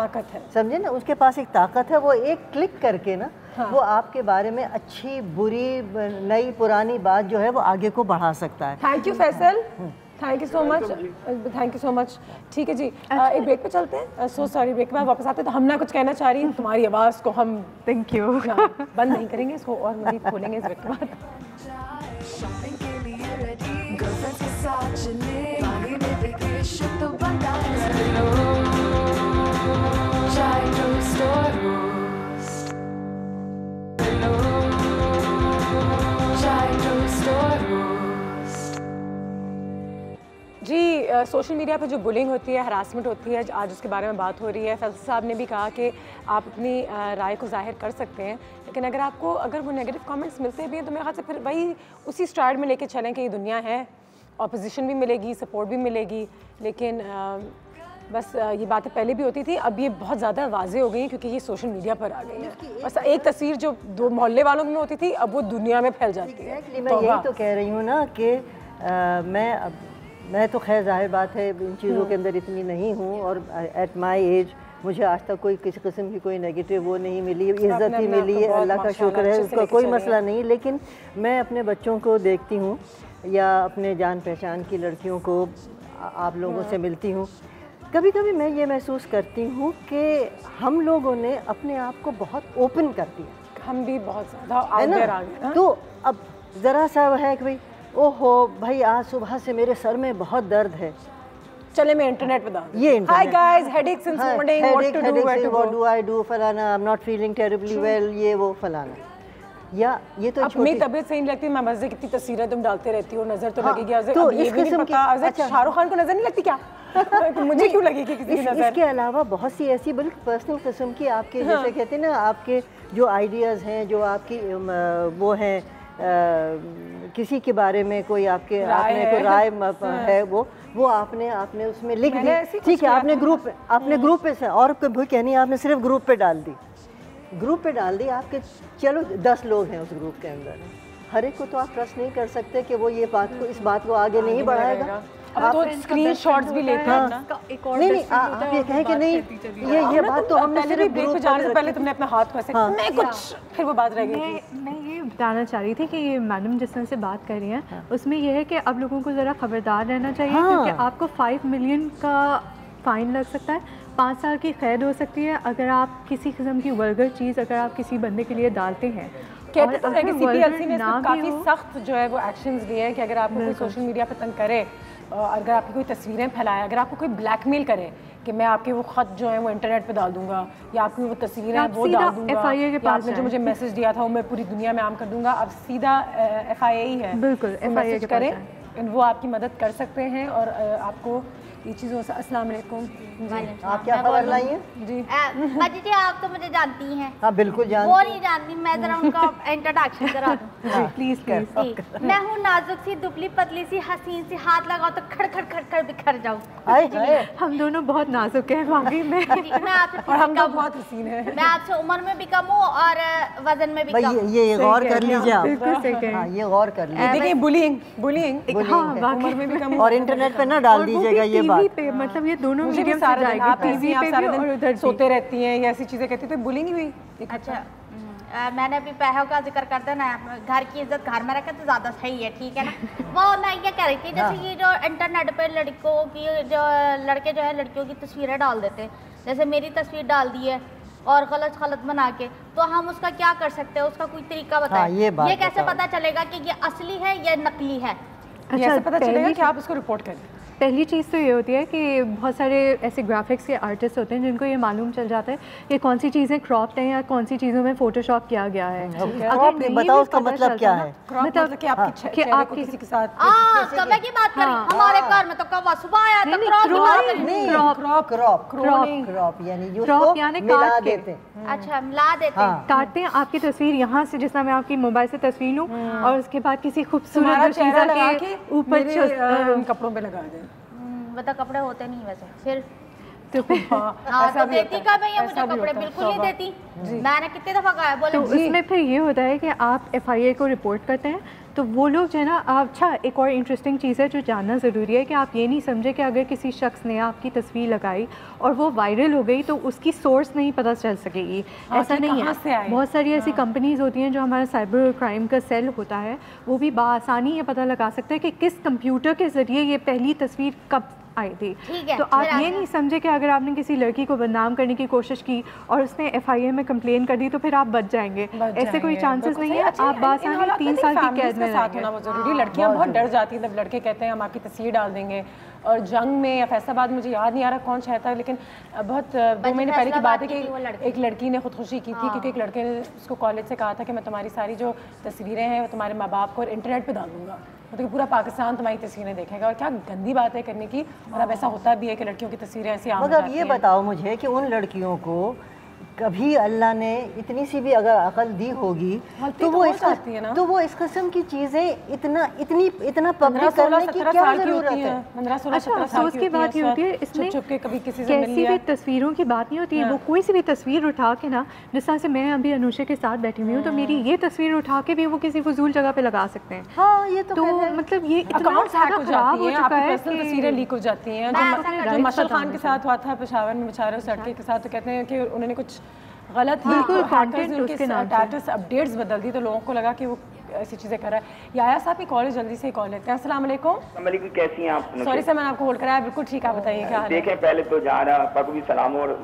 समझे ना, उसके पास एक ताकत है. वो एक क्लिक करके ना वो आपके बारे में अच्छी बुरी नई पुरानी बात जो है वो आगे को बढ़ा सकता है. Thank you Faisal, thank you so much, thank you so much. ठीक है जी, एक ब्रेक पे चलते हैं. सो सॉरी, ब्रेक के बाद वापस आते हैं. तो हम ना कुछ कहना चाह रही हूँ, तुम्हारी आवाज़ को हम थैंक यू बंद नहीं करेंगे, इसको और मज़ीद खोलेंगे इस ब्रेक के बाद. इश्क तो बनता है चाय टोस्ट और रोस्ट चाय टोस्ट और रोस्ट। जी सोशल मीडिया पे जो बुलिंग होती है, हरासमेंट होती है, आज उसके बारे में बात हो रही है। फैसल साहब ने भी कहा कि आप अपनी राय को जाहिर कर सकते हैं, लेकिन अगर वो नेगेटिव कमेंट्स मिलते भी हैं तो मेरे ख्याल से फिर वही उसी स्ट्राइड में लेके चलें कि ये दुनिया है, ऑपोजिशन भी मिलेगी, सपोर्ट भी मिलेगी, लेकिन बस ये बातें पहले भी होती थी, अब ये बहुत ज़्यादा वाज़ेह हो गई हैं क्योंकि ये सोशल मीडिया पर आ गई है। बस एक तस्वीर जो दो मोहल्ले वालों में होती थी अब वो दुनिया में फैल जाती है। मैं यही तो कह रही हूँ ना कि मैं तो खैर जाहिर बात है इन चीज़ों के अंदर इतनी नहीं हूँ, और एट माई एज मुझे आज तक कोई किसी किस्म की कोई नेगेटिव वो नहीं मिली, इज़्ज़त ही मिली है, अल्लाह का शुक्र है, उसका कोई मसला नहीं। लेकिन मैं अपने बच्चों को देखती हूँ या अपने जान पहचान की लड़कियों को आप लोगों से मिलती हूँ, कभी कभी मैं ये महसूस करती हूँ कि हम लोगों ने अपने आप को बहुत ओपन कर दिया, हम भी बहुत ज़्यादा आउट देयर आ गए। तो अब ज़रा सा है कि भाई ओहो भाई आज सुबह से मेरे सर में बहुत दर्द है, चले मैं इंटरनेट पे डाल ये hi guys headache since morning what to do what do I do फलाना, I am not feeling terribly well, ये वो फलाना। या ये तो अपनी तबीयत सही नहीं लगती, मैं मजे कितनी तस्वीरें तुम डालते रहती हो, नजर तो लगेगी। तो इस किस्म की अच्छा शाहरुख खान को नजर नहीं लगती क्या? मुझे क्यों लगेगी किसी की नजर? इसके अलावा बहुत सी ऐसी बल्कि पर्सनल किस्म की आपके जैसे कहते हैं ना, आपके जो आइडियाज़ हैं, जो आपकी वो हैं, किसी के बारे में कोई आपने कोई राय है, वो आपने उसमें लिख दी, ठीक है, आपने ग्रुप पे से और कोई कहनी आपने सिर्फ ग्रुप पे डाल दी, आपके चलो 10 लोग हैं उस ग्रुप के अंदर, हर एक को तो आप ट्रस्ट नहीं कर सकते कि वो इस बात को आगे नहीं बढ़ाएगा। अब तो स्क्रीनशॉट्स भी लेते हैं ना। नहीं आप ये कहें कि नहीं ये बात तो हमने सिर्फ ब्रेक पे जाने से पहले तुमने अपना हाथ ऐसे मैं कुछ फिर वो बात रह गई। मैं ये बताना चाह रही थी कि ये मैडम जिस तरह से बात कर रही हैं उसमें यह है कि अब लोगों को ज़रा खबरदार रहना चाहिए, क्योंकि आपको 5 मिलियन का फ़ाइन लग सकता है, 5 साल की कैद हो सकती है अगर आप किसी किस्म की वल्गर चीज़ अगर आप किसी बंदे के लिए डालते हैं। कहते तो हैं कि CPLC ने काफ़ी सख्त जो है वो एक्शंस लिए हैं कि अगर आपको कोई सोशल मीडिया पर तंग करे, अगर आपकी कोई तस्वीरें फैलाए, अगर आपको कोई ब्लैकमेल करे कि मैं आपके वो ख़त जो है वो इंटरनेट पे डाल दूंगा या आपकी वो तस्वीरें वो डाल दूंगा, FIA के पास जो मुझे मैसेज दिया था वो मैं पूरी दुनिया में आम कर दूंगा, अब सीधा FIA ही है। बिल्कुल FIA के करें, वो आपकी मदद कर सकते हैं और आपको ये चीज़ों से। अस्सलाम वालेकुम जी, आप क्या खबर लाई हैं? जी बाजी जी आप तो मुझे जानती हैं। हाँ बिल्कुल जानती। वो नहीं जानती, मैं जरा उनका इंट्रोडक्शन करा दूं। Please please. मैं हूँ नाजुक सी दुबली पतली सी हसीन सी, हाथ लगाओ तो खड़ खड़ खड़ खड़ बिखर जाऊँ। हम दोनों बहुत नाजुक हैं वाकई में। मैं आपसे और हम लोग बहुत हसीन हैं। मैं आपसे उम्र में भी कम हूँ और वजन में भी कम। ये गौर कर लीजिए आप, ये गौर कर लीजिए। देखिए बुलिंग उम्र में भी कम और इंटरनेट पे ना डाल दीजिएगा ये बात पे, मतलब ये दोनों मीडियम से जाएगी, टीवी पे भी और उधर सोते रहती हैं या ऐसी चीजें कहती तो बुलिंग हुई। अच्छा मैंने अभी पैसों का जिक्र करते ना, घर की इज्जत घर में रखे तो ज़्यादा सही है, ठीक है ना। वो मैं ये कह रही थी जैसे ये जो इंटरनेट पे लड़कों की जो लड़के जो है लड़कियों की तस्वीरें डाल देते हैं, जैसे मेरी तस्वीर डाल दी है और गलत बना के, तो हम उसका क्या कर सकते हैं, उसका कोई तरीका बताएं। ये कैसे पता चलेगा कि ये असली है या नकली है? अच्छा पता चलेगा कि आप उसको रिपोर्ट करें। पहली चीज़ तो ये होती है कि बहुत सारे ऐसे ग्राफिक्स के आर्टिस्ट होते हैं जिनको ये मालूम चल जाता है कि कौन सी चीज़ें क्रॉप्ड हैं या कौन सी चीज़ों में फोटोशॉप किया गया है। अगर बताओ उसका मतलब क्या है? मतलब कि आपकी किसी के साथ कब की बात करें, हमारे घर में तो कब सुबह आया तो क्रॉप यानी मिला देते हैं। अच्छा मिला देते हैं, काटते हैं आपकी तस्वीर यहाँ से, जिस तरह मैं आपकी मोबाइल से तस्वीर लूँ और उसके बाद किसी खूबसूरत चेहरा के ऊपर कपड़ों पे लगा दें। बता कपड़े होते नहीं वैसे फिर तो तो देती कब है ये, मुझे कपड़े बिल्कुल नहीं देती, मैंने कितने दफा कहा है। तो इसमें फिर ये होता है कि आप FIA को रिपोर्ट करते हैं तो वो लोग जो है ना, अच्छा एक और इंटरेस्टिंग चीज़ है जो जानना ज़रूरी है कि आप ये नहीं समझे कि अगर किसी शख्स ने आपकी तस्वीर लगाई और वो वायरल हो गई तो उसकी सोर्स नहीं पता चल सकेगी, ऐसा नहीं है। बहुत सारी ऐसी कंपनीज़ होती हैं जो हमारा साइबर क्राइम का सेल होता है, वो भी बआसानी ये पता लगा सकते हैं कि किस कंप्यूटर के ज़रिए ये पहली तस्वीर कब आई थी। तो आप ये नहीं समझे कि अगर आपने किसी लड़की को बदनाम करने की कोशिश की और उसने FIA में कंप्लेन कर दी तो फिर आप बच जाएंगे, ऐसे कोई चांसेस नहीं है। आप बासानी 3 साल की कैद में साथ होना बहुत जरूरी। लड़कियां बहुत डर जाती हैं जब लड़के कहते हैं हम आपकी तस्वीर डाल देंगे। और जंग में या फैसलाबाद, मुझे याद नहीं आ रहा कौन शहर था, लेकिन बहुत 2 महीने पहले की बात है कि एक लड़की ने खुदकुशी की थी क्योंकि एक लड़के ने उसको कॉलेज से कहा था कि मैं तुम्हारी सारी जो तस्वीरें हैं वो तुम्हारे माँ बाप को इंटरनेट पे डाल दूंगा, मतलब कि पूरा पाकिस्तान तुम्हारी तस्वीरें देखेगा। और क्या गंदी बात है करने की। और अब ऐसा होता भी है कि लड़कियों की तस्वीरें ऐसी आम हो जाती हैं। ये बताओ मुझे कि उन लड़कियों को कभी अल्लाह ने इतनी सी भी अगर अकल दी होगी तो वो इस किस्म की चीजें इतना पब्लिक करने की क्या जरूरत है? 15-16 अफसोस की बात ये होती है इसमें कभी किसी कैसी भी तस्वीरों की बात नहीं होती है। वो कोई सी भी तस्वीर उठा के ना, जिस तरह से मैं अभी अनुषा के साथ बैठी हुई हूँ तो मेरी ये तस्वीर उठा के भी वो किसी फजूल जगह पे लगा सकते हैं। हाँ, ये तो मतलब ये इतना ज़्यादा खराब हो चुका है कि तस्वीरें लीक हो जाती हैं। जो मशहूर खान के साथ हुआ था पेशावर में बेचारे उस लड़के के साथ, तो कहते हैं कि उन्होंने कुछ गलत ही स्टेटस अपडेट्स बदल दी तो लोगों को लगा कि वो ऐसी चीज़ें कर रहा है। याया साहब की कॉल जल्दी से कॉल लेते हैं। अस्सलाम वालेकुम। कैसी हैं आप? सॉरी सर, मैंने आपको होल्ड कराया। बिल्कुल ठीक, आप बताइए क्या हाल है? देखें, पहले तो जहारा आपा को भी सलाम और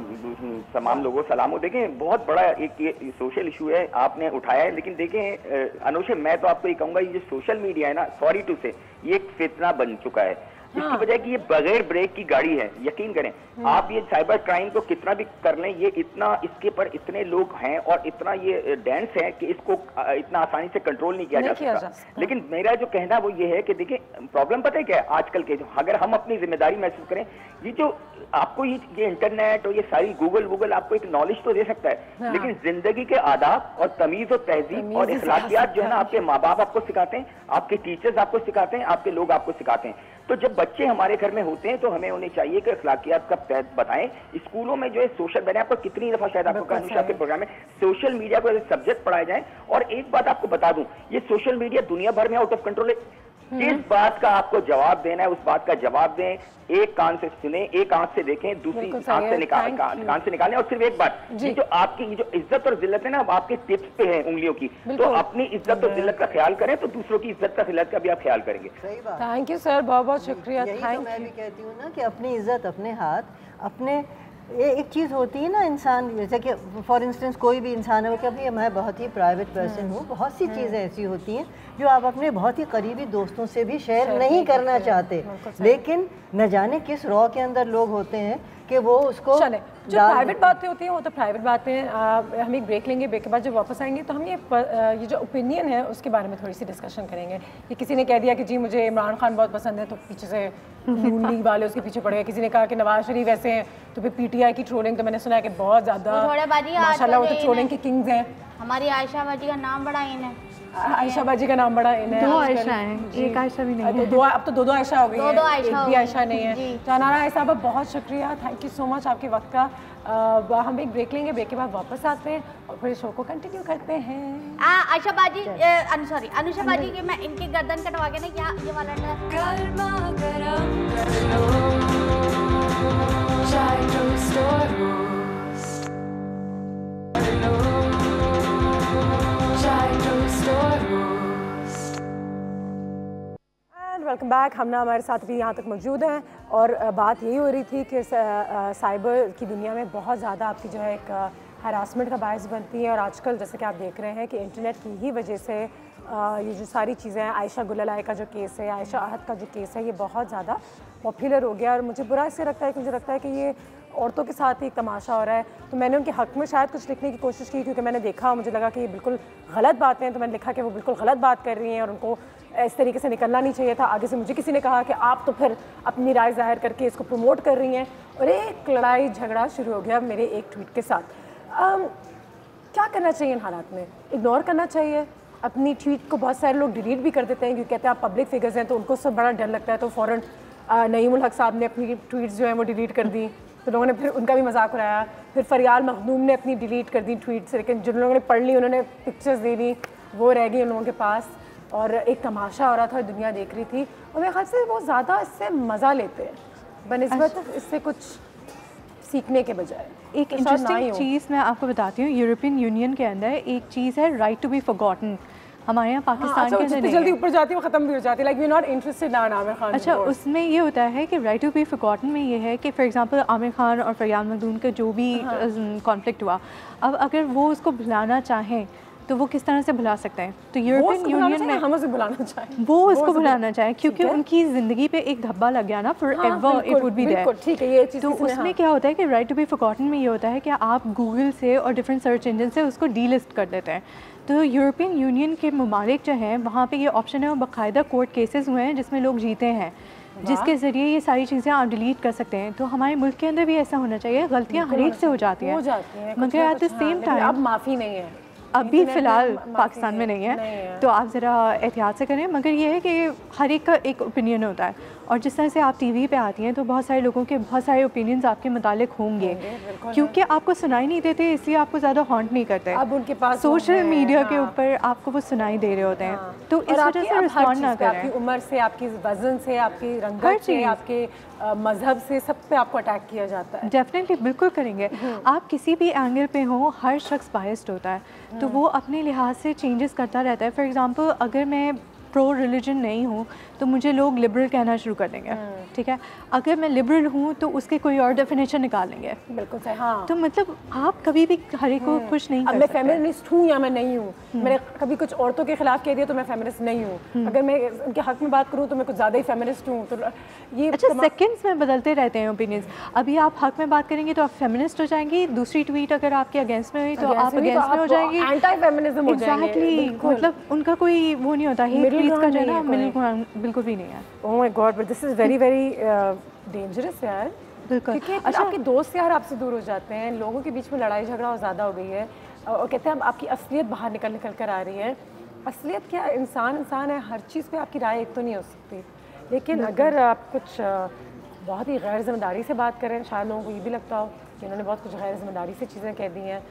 तमाम लोगों को सलाम हो। देखें, बहुत बड़ा एक ये सोशल इशू है आपने उठाया है, लेकिन देखें अनुषा, मैं तो आपको ये कहूँगा ये जो सोशल मीडिया है ना, सॉरी टू से, ये एक फितना बन चुका है। इसकी वजह कि ये बगैर ब्रेक की गाड़ी है। यकीन करें आप, ये साइबर क्राइम को कितना भी कर लें, ये इतना, इसके पर इतने लोग हैं और इतना ये डेंस है कि इसको इतना आसानी से कंट्रोल नहीं किया जा सकता। लेकिन मेरा जो कहना वो ये है कि देखिए, प्रॉब्लम पता है क्या है आजकल के, जो अगर हम अपनी जिम्मेदारी महसूस करें, ये जो आपको ये इंटरनेट और ये सारी गूगल आपको एक नॉलेज तो दे सकता है, लेकिन जिंदगी के आदाब और तमीज और तहजीब और इखलाकियात जो है ना, आपके माँ बाप आपको सिखाते हैं, आपके टीचर्स आपको सिखाते हैं, आपके लोग आपको सिखाते हैं। तो जब बच्चे हमारे घर में होते हैं तो हमें उन्हें चाहिए कि अखलाकियात का तहत बताएं। स्कूलों में जो है सोशल, मैंने आपको कितनी दफा शायद आपको कहा अनुषा के प्रोग्राम में, सोशल मीडिया को सब्जेक्ट पढ़ाया जाए। और एक बात आपको बता दूं, ये सोशल मीडिया दुनिया भर में आउट ऑफ कंट्रोल है। जिस बात का आपको जवाब देना है उस बात का जवाब दें, एक कान से सुने, एक आंख से देखें, दूसरी आंख से कान से निकालें। और सिर्फ एक बात, ये जो आपकी ये जो इज्जत और जिल्लत है ना, आपके टिप्स पे है उंगलियों की, तो अपनी इज्जत और जिल्लत का ख्याल करें तो दूसरों की इज्जत का जिल्लत का भी आप ख्याल करेंगे। थैंक यू सर, बहुत बहुत शुक्रिया। मैं भी कहती हूँ ना कि अपनी इज्जत अपने हाथ, अपने एक चीज़ होती है ना इंसान, जैसे कि फॉर इंस्टेंस कोई भी इंसान है, कभी मैं बहुत ही प्राइवेट पर्सन हूँ, बहुत सी चीज़ें ऐसी होती हैं जो आप अपने बहुत ही करीबी दोस्तों से भी शेयर नहीं करना चाहते, लेकिन न जाने किस रॉ के अंदर लोग होते हैं कि वो उसको जो प्राइवेट बातें होती हैं वो तो प्राइवेट बातें। हम एक ब्रेक लेंगे, ब्रेक के बाद जब वापस आएंगे तो हम ये जो ओपिनियन है उसके बारे में थोड़ी सी डिस्कशन करेंगे। कि किसी ने कह दिया कि जी मुझे इमरान खान बहुत पसंद है तो पीछे से नून लीग वाले उसके पीछे पड़ गए। किसी ने कहा कि नवाज शरीफ ऐसे हैं तो फिर PTI की ट्रोलिंग तो मैंने सुना है कि बहुत ज़्यादा माशाल्लाह वो तो ट्रोलिंग के किंग्स हैं। हमारी आयशा बाजी का नाम बड़ा इन है। आयशा बाजी का नाम बड़ा इन है। 2 आयशा हैं, एक आयशा भी नहीं है। अब तो 2 आयशा हो गई है, एक भी आयशा नहीं है। जानारा आयशा साहब बहुत शुक्रिया, थैंक यू सो मच आपके वक्त का। हम एक ब्रेक लेंगे, ब्रेक के बाद वापस आते हैं और फिर शो को कंटिन्यू करते हैं। आयशा बाजी, सॉरी अनुषा बाजी के मैं इनकी गर्दन कटवा के ना क्या ये वाला गरमा गरम चाय टोस्ट और रोस्ट, चाय टोस्ट और रोस्ट। Welcome back. हम ना हमारे साथ भी यहाँ तक मौजूद हैं और बात यही हो रही थी कि साइबर की दुनिया में बहुत ज़्यादा आपकी जो है एक हरासमेंट का बायस बनती है। और आजकल जैसे कि आप देख रहे हैं कि इंटरनेट की ही वजह से ये जो सारी चीज़ें हैं, आयशा गुललाई का जो केस है, आयशा आहद का जो केस है, ये बहुत ज़्यादा पॉपुलर हो गया। और मुझे बुरा इससे लगता है कि मुझे लगता है कि ये औरतों के साथ ही एक तमाशा हो रहा है। तो मैंने उनके हक़ में शायद कुछ लिखने की कोशिश की क्योंकि मैंने देखा, मुझे लगा कि ये बिल्कुल गलत बातें हैं, तो मैंने लिखा कि वो बिल्कुल गलत बात कर रही हैं और उनको इस तरीके से निकलना नहीं चाहिए था। आगे से मुझे किसी ने कहा कि आप तो फिर अपनी राय जाहिर करके इसको प्रमोट कर रही हैं और एक लड़ाई झगड़ा शुरू हो गया मेरे एक ट्वीट के साथ। क्या करना चाहिए इन हालात में? इग्नोर करना चाहिए अपनी ट्वीट को? बहुत सारे लोग डिलीट भी कर देते हैं क्योंकि कहते हैं आप पब्लिक फिगर्स हैं तो उनको सब बड़ा डर लगता है, तो फ़ौरन नईमुल हक साहब ने अपनी ट्वीट्स जो हैं वो डिलीट कर दी, तो लोगों ने फिर उनका भी मजाक उड़ाया। फिर फरियाल मखदूम ने अपनी डिलीट कर दी ट्वीट्स, लेकिन जिन लोगों ने पढ़ ली उन्होंने पिक्चर्स दे दी, वो रह गई उन लोगों के पास और एक तमाशा हो रहा था, दुनिया देख रही थी। और मेरे ख्याल से वो ज़्यादा इससे मज़ा लेते हैं बनिस्बत इससे कुछ सीखने के बजाय। एक इंटरेस्टिंग चीज़ मैं आपको बताती हूँ, यूरोपियन यूनियन के अंदर एक चीज़ है राइट टू बी फॉरगॉटन। हमारे यहाँ पाकिस्तान के अंदर जल्दी ऊपर जाती है वो खत्म भी हो जाती है, like we are not interested in Aamir Khan. अच्छा, उसमें ये होता है कि राइट टू बी फॉरगॉटन में ये है कि फॉर एग्जांपल आमिर खान और फरियाद मखदूम का जो भी कॉन्फ्लिक्ट हुआ, अब अगर वो उसको भुलाना चाहें तो वो किस तरह से भुला सकते हैं? तो यूरोपियन यूनियन में हम उसे बुलाना चाहें, वो उसको भुलाना चाहें, क्योंकि उनकी ज़िंदगी पे एक धब्बा लग गया ना, forever it would be there. ठीक है, ये चीज़ तो उसमें क्या होता है कि राइट टू बी फॉरगॉटन में ये होता है कि आप गूगल से और डिफरेंट सर्च इंजन से उसको डीलिस्ट कर देते हैं। तो यूरोपियन यूनियन के ममालिक जो हैं वहाँ पे ये ऑप्शन है, और बाकायदा कोर्ट केसेस हुए हैं जिसमें लोग जीते हैं, जिसके ज़रिए ये सारी चीज़ें आप डिलीट कर सकते हैं। तो हमारे मुल्क के अंदर भी ऐसा होना चाहिए। गलतियाँ हर एक से हो जाती हैं, मगर एट द सेम टाइम अब माफ़ी नहीं है, अभी फ़िलहाल पाकिस्तान में नहीं है, तो आप ज़रा एहतियात से करें। मगर ये है कि हर एक का एक ओपिनियन होता है, और जिस तरह से आप टीवी पे आती हैं तो बहुत सारे लोगों के बहुत सारे ओपिनियंस आपके मुतालिक होंगे, क्योंकि आपको सुनाई नहीं देते इसलिए आपको ज़्यादा हॉन्ट नहीं करते। अब उनके पास सोशल मीडिया के ऊपर आपको वो सुनाई दे रहे होते हैं, तो इस वजह से रिस्पॉन्ड ना करें। आपकी उम्र से, आपकी वजन से, आपकी रंगत से, आपके मजहब से, सब पे आपको अटैक किया जाता है। डेफिनेटली, बिल्कुल करेंगे। आप किसी भी एंगल पे हो, हर शख्स बायस्ड होता है, तो वो अपने लिहाज से चेंजेस करता रहता है। फॉर एग्जांपल, अगर मैं प्रो रिलीजन नहीं हूँ तो मुझे लोग लिबरल कहना शुरू कर देंगे, ठीक है। अगर मैं लिबरल हूँ तो उसके कोई और डेफिनेशन निकालेंगे। बिल्कुल सही, हाँ। तो मतलब आप कभी भी हर एक को खुश नहीं कर सकते। मैं फेमिनिस्ट हूँ या मैं नहीं हूँ, मैंने कभी कुछ औरतों के खिलाफ कह दिया तो मैं फेमिनिस्ट नहीं हूँ, अगर मैं उनके हक में बात करूँ तो मैं कुछ ज़्यादा ही फेमिनिस्ट हूँ। तो ये अच्छा, सेकंड्स में बदलते रहते हैं ओपिनियंस। अभी आप हक में बात करेंगे तो आप फेमिनिस्ट हो जाएंगी, दूसरी ट्वीट अगर आपके अगेंस्ट में हुई तो आप अगेंस्ट में हो जाएंगी, एंटी फेमिनिज्म हो जाएंगे। एग्जैक्टली, मतलब उनका कोई वो नहीं होता, हेट स्पीच का जो है ना बिल्कुल भी नहीं है। Oh my God, but this is very very dangerous यार। बिल्कुल। क्योंकि अच्छा, आपके दोस्त यार आपसे दूर हो जाते हैं, लोगों के बीच में लड़ाई झगड़ा और ज़्यादा हो गई है, और कहते हैं अब आपकी असलियत बाहर निकल कर आ रही है। असलियत क्या, इंसान है, हर चीज़ पे आपकी राय एक तो नहीं हो सकती, लेकिन अगर आप कुछ बहुत ही गैर जिम्मेदारी से बात करें, शायद लोगों को ये भी लगता हो कि उन्होंने बहुत कुछ गैर जिम्मेदारी से चीज़ें कह दी हैं।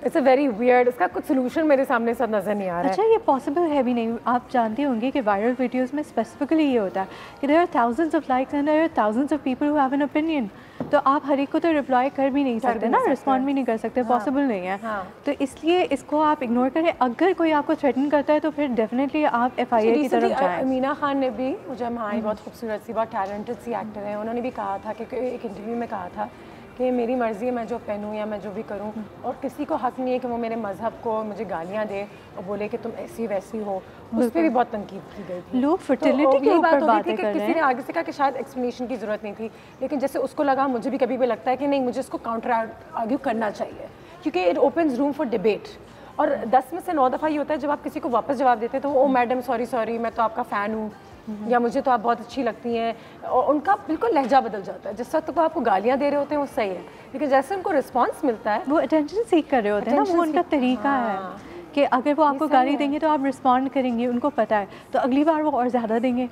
इट्स अ वेरी वियर्ड, इसका कुछ सोल्यूशन मेरे सामने सब नज़र नहीं आ रहा है। अच्छा, ये पॉसिबल है भी नहीं। आप जानते होंगे कि वायरल वीडियोस में स्पेसिफिकली ये होता है कि there are thousands of likes and there are thousands of people who have an opinion, तो आप हर एक को तो रिप्लाई कर भी नहीं सकते ना, रिस्पॉन्ड भी नहीं कर सकते, पॉसिबल नहीं है। तो इसलिए इसको आप इग्नोर करें। अगर कोई आपको थ्रेटन करता है तो फिर डेफिनेटली आप FIA की तरफ जाएं। अमीना खान ने भी, मुझे हमारी बहुत खूबसूरत सी, बहुत टैलेंटेड सी एक्टर है, उन्होंने भी कहा था कि एक इंटरव्यू में कहा था कि मेरी मर्ज़ी है मैं जो पहनूँ या मैं जो भी करूँ, और किसी को हक़ नहीं है कि वो मेरे मज़हब को मुझे गालियाँ दे और बोले कि तुम ऐसी वैसी हो। उस पर भी बहुत तंकीद की गई थी। लोग फर्टिलिटी के ऊपर बातें कर रहे हैं। किसी ने आगे से कहा कि शायद एक्सप्लेनेशन की ज़रूरत नहीं थी, लेकिन जैसे उसको लगा, मुझे भी कभी भी लगता है कि नहीं, मुझे इसको काउंटर आर्ग्यू करना चाहिए, क्योंकि it opens room for debate. और 10 में से 9 दफ़ा ये होता है जब आप किसी को वापस जवाब देते हैं तो ओ मैडम सॉरी मैं तो आपका फ़ैन हूँ, या मुझे तो आप बहुत अच्छी लगती हैं, और उनका बिल्कुल लहजा बदल जाता है। जिस वक्त को आपको गालियाँ दे रहे होते हैं वो सही है, लेकिन जैसे उनको रिस्पांस मिलता है, वो अटेंशन सीख कर रहे होते हैं ना, वो उनका तरीका है कि अगर वो आपको गाली देंगे तो आप रिस्पॉन्ड करेंगे, उनको पता है, तो अगली बार वो और ज़्यादा देंगे।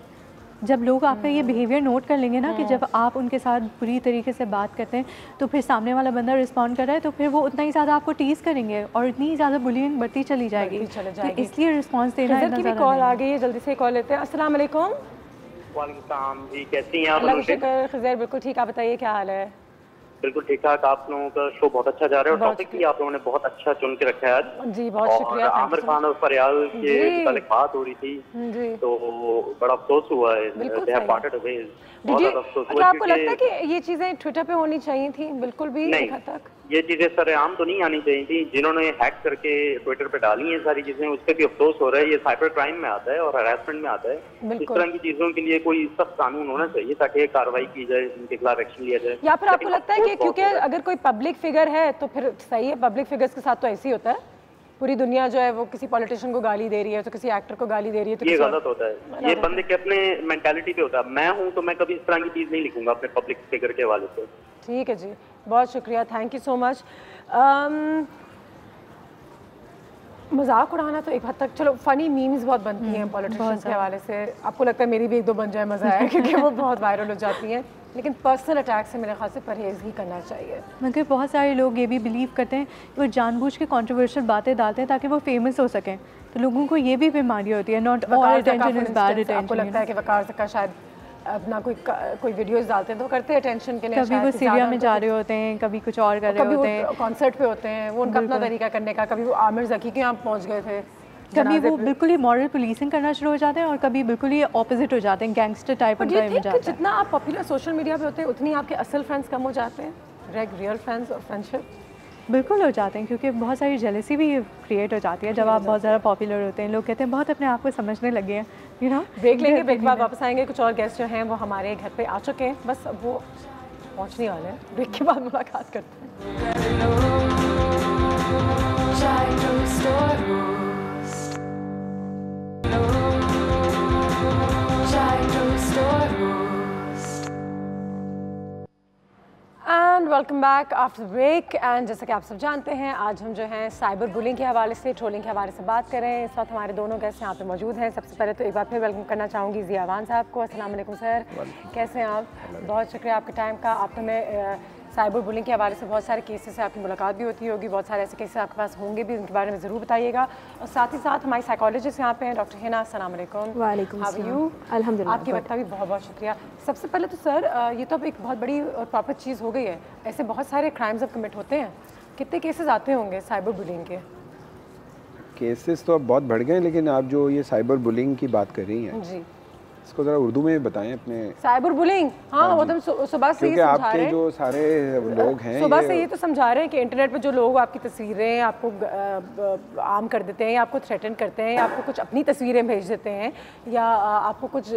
जब लोग आपका ये बिहेवियर नोट कर लेंगे ना कि जब आप उनके साथ बुरी तरीके से बात करते हैं तो फिर सामने वाला बंदा रिस्पॉन्ड कर रहा है, तो फिर वो उतना ही ज़्यादा आपको टीज़ करेंगे और इतनी ज़्यादा बुलिंग बढ़ती चली जाएगी। तो इसलिए रिस्पॉन्स देना है। की कॉल आ गई है, जल्दी से कॉल लेते हैं। अस्सलाम वालेकुम। वालेकुम जी, कैसी हैं आप? खैर बिल्कुल ठीक, आप बताइए क्या हाल है? बिल्कुल ठीक ठाक। आप लोगों का शो बहुत अच्छा जा रहा है और टॉपिक भी आप लोगों ने बहुत अच्छा चुन के रखा है आज। जी बहुत शुक्रिया। आमिर खान और फरियाद के मुतालिक बात हो रही थी तो बड़ा अफसोस हुआ है। अच्छा, आपको लगता है कि ये चीजें ट्विटर पे होनी चाहिए थी? बिल्कुल भी नहीं, ये चीजें सरेआम तो नहीं आनी चाहिए थी। जिन्होंने हैक करके ट्विटर पे डाली हैं सारी चीजें, उस पर भी अफसोस हो रहा है। ये साइबर क्राइम में आता है और हरासमेंट में आता है। इस तरह की चीजों के लिए कोई सख्त कानून होना चाहिए ताकि कार्रवाई की जाए, इनके खिलाफ एक्शन लिया जाए। या फिर आपको लगता है कि क्योंकि अगर कोई पब्लिक फिगर है तो फिर सही है, पब्लिक फिगर्स के साथ तो ऐसे ही होता है, पूरी दुनिया जो है वो किसी पॉलिटिशियन को गाली दे रही है तो किसी एक्टर को गाली दे रही है, तो ये गलत होता है। ये बंदे के अपने मेंटालिटी पे होता है। मैं हूं तो मैं कभी इस तरह की चीज नहीं लिखूंगा अपने पब्लिक फिगर के हवाले से। ठीक है जी, बहुत शुक्रिया, थैंक यू सो मच। मजाक उड़ाना तो एक हद तक, चलो फनी मीम्स बहुत बनती हैं पॉलिटिशियंस के हवाले से, आपको लगता है मेरी भी 1-2 बन जाए मजा आया क्योंकि वो बहुत वायरल हो जाती हैं, लेकिन पर्सनल अटैक से मेरे ख्याल से परहेज़ ही करना चाहिए। मगर बहुत सारे लोग ये भी बिलीव करते हैं कि वो जानबूझ के कंट्रोवर्शियल बातें डालते हैं ताकि वो फेमस हो सकें, तो लोगों को ये भी बीमारी होती है। Not all attention is bad attention. आपको लगता है कि वकार ज़का शायद अपना कोई वीडियोस डालते हैं तो करते हैं अटेंशन के लिए, कभी वो सीरिया में जा रहे होते हैं, कभी कुछ और कर रहे होते हैं, कॉन्सर्ट पे होते हैं, वो उनका अपना तरीका करने का। कभी वो आमिर ज़की के यहाँ पहुँच गए थे कभी वो बिल्कुल ही मॉरल पुलिसिंग करना शुरू हो जाते हैं और कभी बिल्कुल ही ऑपोजिट हो जाते हैं, गैंगस्टर टाइप उनका इमेज आता है। जितना आप पॉपुलर सोशल मीडिया पे होते हैं उतनी आपके असल फ्रेंड्स कम हो जाते हैं, रियल फ्रेंड्स और फ्रेंडशिप? बिल्कुल हो जाते हैं, क्योंकि बहुत सारी जेलसी भी क्रिएट हो जाती है जब आप बहुत ज़्यादा पॉपुलर होते हैं। लोग कहते हैं बहुत अपने आप को समझने लगे हैं, यू नो। ब्रेक लेंगे, ब्रेक के बाद वापस आएंगे। कुछ और गेस्ट जो हैं वो हमारे घर पे आ चुके हैं, बस अब वो पहुंचने वाले हैं। ब्रेक के बाद मुलाकात करते हैं। And welcome back after break. And जैसा कि आप सब जानते हैं, आज हम जो हैं साइबर बुलिंग के हवाले से, ट्रोलिंग के हवाले से बात कर रहे हैं। इस वक्त हमारे दोनों गेस्ट यहाँ पे मौजूद हैं। सबसे पहले तो एक बार फिर वेलकम करना चाहूँगी ज़ियावान साहब को। अस्सलाम वालेकुम सर, कैसे हैं आप? बहुत शुक्रिया आपके टाइम का। आप हमें साइबर बुलिंग के हवाले से बहुत सारे केसेस से आपकी मुलाकात भी होती होगी, बहुत सारे ऐसे केसेस आपके पास होंगे भी, उनके बारे में ज़रूर बताइएगा। और साथ ही साथ हमारी साइकोलॉजिस्ट यहाँ पे हैं डॉक्टर हिना। अस्सलाम वालेकुम। वालेकुम हाउ आर यू? अल्हम्दुलिल्लाह। आपकी वक्त का भी बहुत बहुत शुक्रिया। सबसे पहले तो सर ये तो अब एक बहुत बड़ी और प्रॉपर चीज़ हो गई है, ऐसे बहुत सारे क्राइम्स अब कमिट होते हैं, कितने केसेस आते होंगे साइबर बुलिंग के? केसेस तो अब बहुत बढ़ गए हैं, लेकिन आप जो ये साइबर बुलिंग की बात कर रही हैं जी, इसको ज़रा उर्दू में बताएं अपने। साइबर बुलिंग, हाँ वो तो सुबह से ये समझा रहे हैं, जो सारे लोग हैं सुबह से ये तो समझा रहे हैं कि इंटरनेट पे जो लोग आपकी तस्वीरें आपको आम कर देते हैं, या आपको थ्रेटन करते हैं, या आपको कुछ अपनी तस्वीरें भेज देते हैं, या आपको कुछ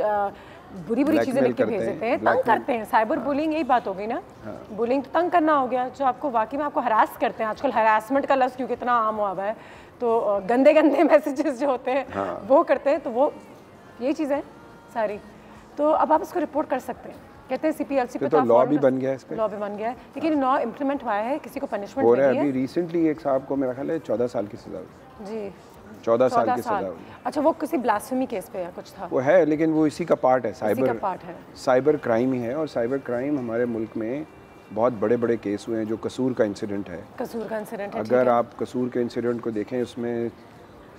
बुरी चीज़ें लिख के भेज देते हैं, तंग करते हैं। साइबर बुलिंग यही बात हो गई ना। बुलिंग तो तंग करना हो गया, जो आपको वाकई में आपको हरास करते हैं। आजकल हरासमेंट का लफ्ज़ क्योंकि इतना आम हुआ है, तो गंदे मैसेजेस जो होते हैं वो करते हैं, तो वो यही चीज़ है सारी। तो अब आप इसको रिपोर्ट कर सकते हैं, कहते हैं CPLC पे तो लॉ भी बन गया है, इस पे लॉ भी बन गया है, लेकिन लॉ इम्प्लीमेंट हुआ है, किसी को पनिशमेंट हो मिली रहा है। अभी रिसेंटली एक साहब को मेरा ख्याल है 14 साल की सजा हुई। जी 14 साल की सजा हुई। अच्छा, वो किसी ब्लास्फेमी केस पे या कुछ था? वो है, लेकिन वो इसी का पार्ट है, साइबर क्राइम ही है। और साइबर क्राइम हमारे मुल्क में बहुत बड़े बड़े केस हुए हैं। जो कसूर का इंसिडेंट है, अगर आप कसूर के इंसिडेंट को देखें, उसमें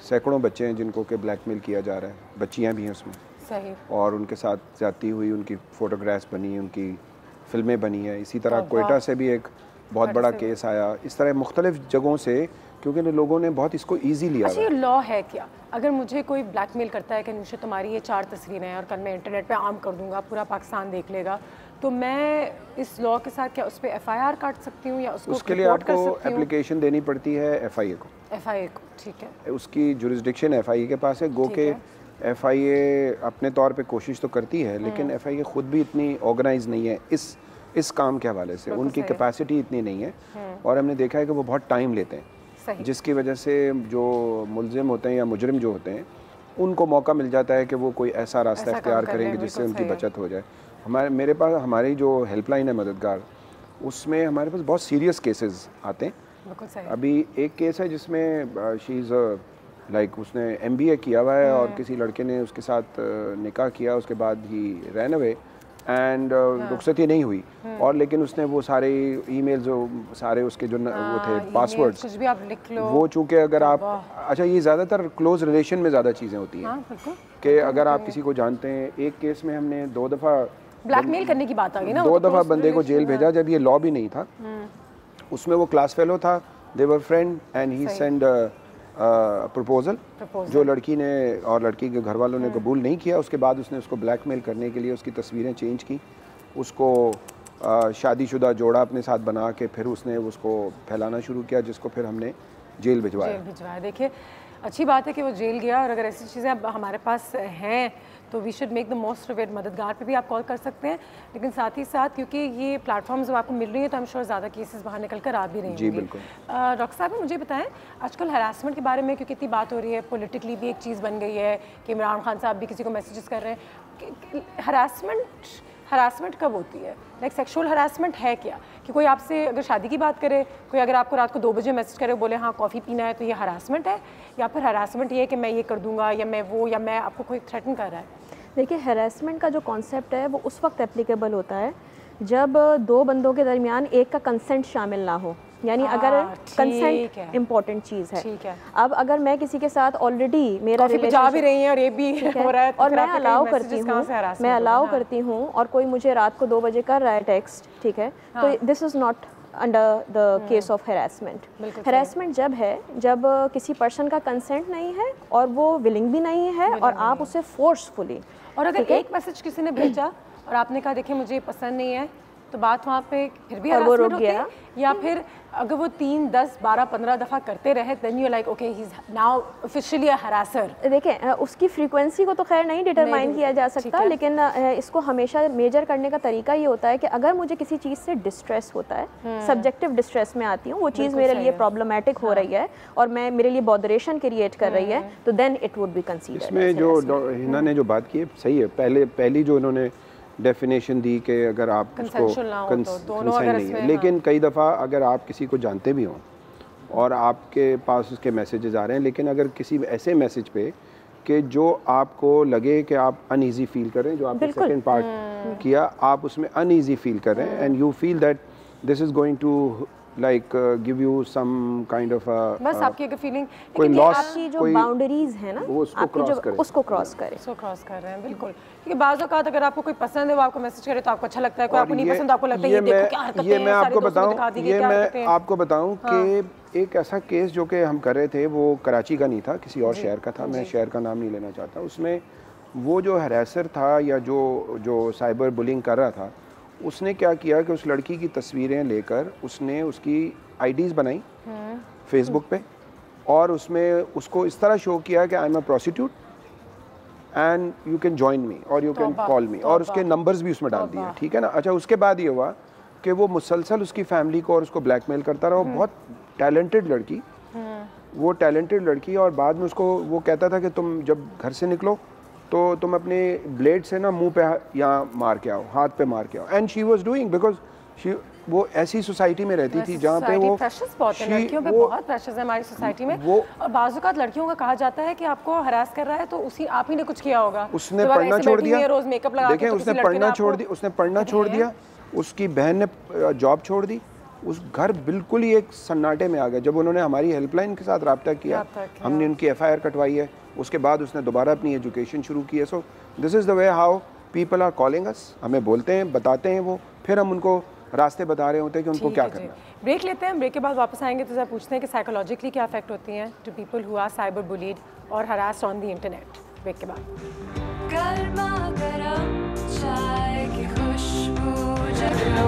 सैकड़ों बच्चे हैं जिनको के ब्लैकमेल किया जा रहा है, बच्चियां भी हैं उसमें, सही, और उनके साथ ज्यादती हुई, उनकी फ़ोटोग्राफ्स बनी, उनकी फिल्में बनी हैं। इसी तरह कोयटा से भी एक बहुत बड़ा केस आया। इस तरह मुख्तलिफ जगहों से, क्योंकि लोगों ने बहुत इसको ईजी लिया। अच्छा, ये लॉ है क्या? अगर मुझे कोई ब्लैकमेल करता है कि नुशा तुम्हारी ये 4 तस्वीरें हैं और कल मैं इंटरनेट पे आम कर दूंगा, पूरा पाकिस्तान देख लेगा, तो मैं इस लॉ के साथ क्या उस पर FIR काट सकती हूँ, या उसके लिए आपको एप्लीकेशन देनी पड़ती है FIA को। ठीक है, उसकी जुरिस्डिक्शन FIA के पास है। गो के FIA अपने तौर पे कोशिश तो करती है, लेकिन FIA खुद भी इतनी ऑर्गेनाइज नहीं है इस काम के हवाले से, उनकी कैपेसिटी इतनी नहीं है, और हमने देखा है कि वो बहुत टाइम लेते हैं, जिसकी वजह से जो मुलजिम होते हैं या मुजरिम जो होते हैं, उनको मौका मिल जाता है कि वो कोई ऐसा रास्ता इख्तियार करेंगे जिससे उनकी बचत हो जाए। मेरे पास हमारी जो हेल्पलाइन है मददगार, उसमें हमारे पास बहुत सीरियस केसेस आते हैं। अभी एक केस है जिसमें शी इज़ लाइक उसने MBA किया हुआ है, और किसी लड़के ने उसके साथ निकाह किया, उसके बाद ही रैन अवे एंड रुखसती नहीं हुई, और लेकिन उसने वो सारे ईमेल्स जो सारे उसके जो वो थे पासवर्ड्स, कुछ भी आप लिख लो, वो चूँकि अगर आप अच्छा, ये ज़्यादातर क्लोज रिलेशन में ज़्यादा चीज़ें होती हैं कि अगर आप किसी को जानते हैं। एक केस में हमने 2 दफ़ा ब्लैकमेल करने की बात आ गई ना, 2 दफ़ा बंदे को जेल भेजा जब ये लॉ भी नहीं था। उसमें वो क्लास फेलो था, they were friend, and he send proposal, जो लड़की ने और लड़की के घर वालों ने कबूल नहीं किया। उसके बाद उसने उसको ब्लैकमेल करने के लिए उसकी तस्वीरें चेंज की, उसको शादीशुदा जोड़ा अपने साथ बना के फिर उसने उसको फैलाना शुरू किया, जिसको फिर हमने जेल भिजवाया। देखिए, अच्छी बात है कि वो जेल गया, और अगर ऐसी चीज़ें अब हमारे पास हैं तो we should make the most of it. मददगार पे भी आप कॉल कर सकते हैं, लेकिन साथ ही साथ क्योंकि ये प्लेटफॉर्म्स जब आपको मिल रही है तो हम श्योर ज़्यादा केसेस बाहर निकल कर आ भी रही हैं। जी बिल्कुल। डॉक्टर साहब मुझे बताएं, आजकल हरासमेंट के बारे में क्योंकि इतनी बात हो रही है, पॉलिटिकली भी एक चीज़ बन गई है कि इमरान खान साहब भी किसी को मैसेजेस कर रहे हैं। हरासमेंट कब होती है? लाइक सेक्सुअल हरासमेंट है क्या? कि कोई आपसे अगर शादी की बात करे, कोई अगर आपको रात को 2 बजे मैसेज करे, बोले हाँ कॉफ़ी पीना है, तो ये हरासमेंट है? या फिर हरासमेंट ये है कि मैं ये कर दूंगा, या मैं वो, या मैं आपको कोई थ्रेटन कर रहा है? देखिए, हरासमेंट का जो कॉन्सेप्ट है वो उस वक्त एप्लीकेबल होता है जब 2 बंदों के दरमियान एक का कंसेंट शामिल ना हो, यानी अगर कंसेंट इम्पोर्टेंट चीज़ है। अब अगर मैं किसी के साथ ऑलरेडी मेरा रिलेशनशिप भी रही है और ये भी हो रहा है, और मैं अलाउ करती हूँ और कोई मुझे रात को 2 बजे कर रहा है टेक्स्ट, ठीक है, तो this is not under the case of harassment. Harassment जब है जब किसी पर्सन का कंसेंट नहीं है और वो विलिंग भी नहीं है और आप उसे फोर्सफुली, और अगर एक मैसेज किसी ने भेजा और आपने कहा देखिए मुझे पसंद नहीं है, तो बात वहाँ पे फिर भी हरासमेंट होती है, या फिर अगर वो 3, 10, 12, 15 दफ़ा करते रहे then you like okay he is now officially a harasser. देखें उसकी फ्रीक्वेंसी को तो खैर नहीं डिटरमाइन किया जा सकता, लेकिन इसको हमेशा मेजर करने का तरीका ये होता है कि अगर मुझे किसी चीज़ से डिस्ट्रेस होता है, सब्जेक्टिव डिस्ट्रेस में आती हूँ, वो चीज़ मेरे लिए प्रॉब्लमेटिक हो रही है और मैं मेरे लिए बॉदरेशन क्रिएट कर रही है, तो then it would be considered. इसमें जो हिना ने जो बात की है सही है, पहली जो इन्होंने डेफिनेशन दी कि अगर आप उसको कंसेंट नहीं है, लेकिन कई दफ़ा अगर आप किसी को जानते भी हों और आपके पास उसके मैसेजेस आ रहे हैं, लेकिन अगर किसी ऐसे मैसेज पे कि जो आपको लगे कि आप अनईजी फील कर रहे हैं, जो आपने सेकंड पार्ट किया, आप उसमें अनईजी फील कर रहे हैं and you feel that this is going to like give you some kind of a बस आपकी अगर फीलिंग कोई लॉस, आपकी जो बाउंड्रीज है ना उसको क्रॉस कर रहे हैं। बिल्कुल, क्योंकि बाज़ औक़ात अगर आपको कोई पसंद है वो आपको मैसेज करे तो आपको अच्छा लगता है, कोई आपको नहीं पसंद आपको लगता है ये देखो क्या हरकतें हैं, ये मैं आपको बताऊं कि एक ऐसा केस जो कि हम कर रहे थे वो कराची का नहीं था, किसी और शहर का था, मैं शहर का नाम नहीं लेना चाहता। उसमें वो जो हरासर था या जो साइबर बुलिंग कर रहा था, उसने क्या किया कि उस लड़की की तस्वीरें लेकर उसने उसकी आईडीज़ बनाई फेसबुक पे और उसमें उसको इस तरह शो किया कि I am a prostitute and you can join me और यू कैन कॉल मी, और उसके नंबर्स भी उसमें डाल दिए, ठीक है ना। अच्छा, उसके बाद ये हुआ कि वो मुसलसल उसकी फैमिली को और उसको ब्लैकमेल करता रहा। बहुत टैलेंटेड लड़की, वो टैलेंटेड लड़की, और बाद में उसको वो कहता था कि तुम जब घर से निकलो तो तुम अपने ब्लेड से ना मुंह पे यहाँ मार के आओ, हाथ पे मार के आओ, and she was doing because वो ऐसी सोसाइटी में रहती थी जहाँ पे वो प्रेशर्स बहुत है, लड़कियों पे बहुत प्रेशर्स है हमारी सोसाइटी में। और बाज़ औक़ात लड़कियों का कहा जाता है कि आपको हरास कर रहा है तो उसी आप ही ने कुछ किया होगा, उसने पढ़ना छोड़ दिया, रोज मेकअप लगा के, उसने पढ़ना छोड़ दिया, उसकी बहन ने जॉब छोड़ दी, उस घर बिल्कुल ही एक सन्नाटे में आ गया। जब उन्होंने हमारी हेल्पलाइन के साथ रब्ता किया, हमने उनकी FIR कटवाई है, उसके बाद उसने दोबारा अपनी एजुकेशन शुरू की है। So this is the way how people are calling us, हमें बोलते हैं, बताते हैं वो, फिर हम उनको रास्ते बता रहे होते हैं कि उनको क्या करना है। ब्रेक लेते हैं, ब्रेक के बाद वापस आएंगे तो जरा पूछते हैं कि साइकोलॉजिकली क्या इफेक्ट होती हैं to people who are cyber bullied और harassed on the internet. Break के बाद गर्मा गरम चाय की खुशबू जगलो,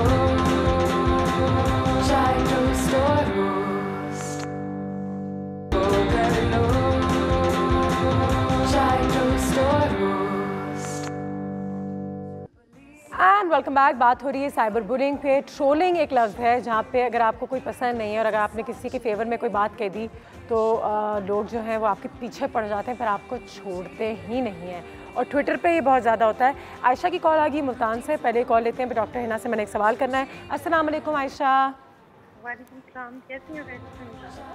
चाय टोस्ट और रोस्ट कर लो, चाय टोस्ट और रोस्ट। And welcome back. बात हो रही है साइबर बुलिंग पे। ट्रोलिंग एक लफ्ज़ है जहाँ पे अगर आपको कोई पसंद नहीं है और अगर आपने किसी के फेवर में कोई बात कह दी तो लोग जो हैं वो आपके पीछे पड़ जाते हैं, फिर आपको छोड़ते ही नहीं हैं। और ट्विटर पे ये बहुत ज़्यादा होता है। आयशा की कॉल आ गई मुल्तान से, पहले कॉल लेते हैं, फिर डॉक्टर हिना से मैंने एक सवाल करना है। अस्सलाम वालेकुम आयशा। वालेकुम सलाम, कैसी हैं?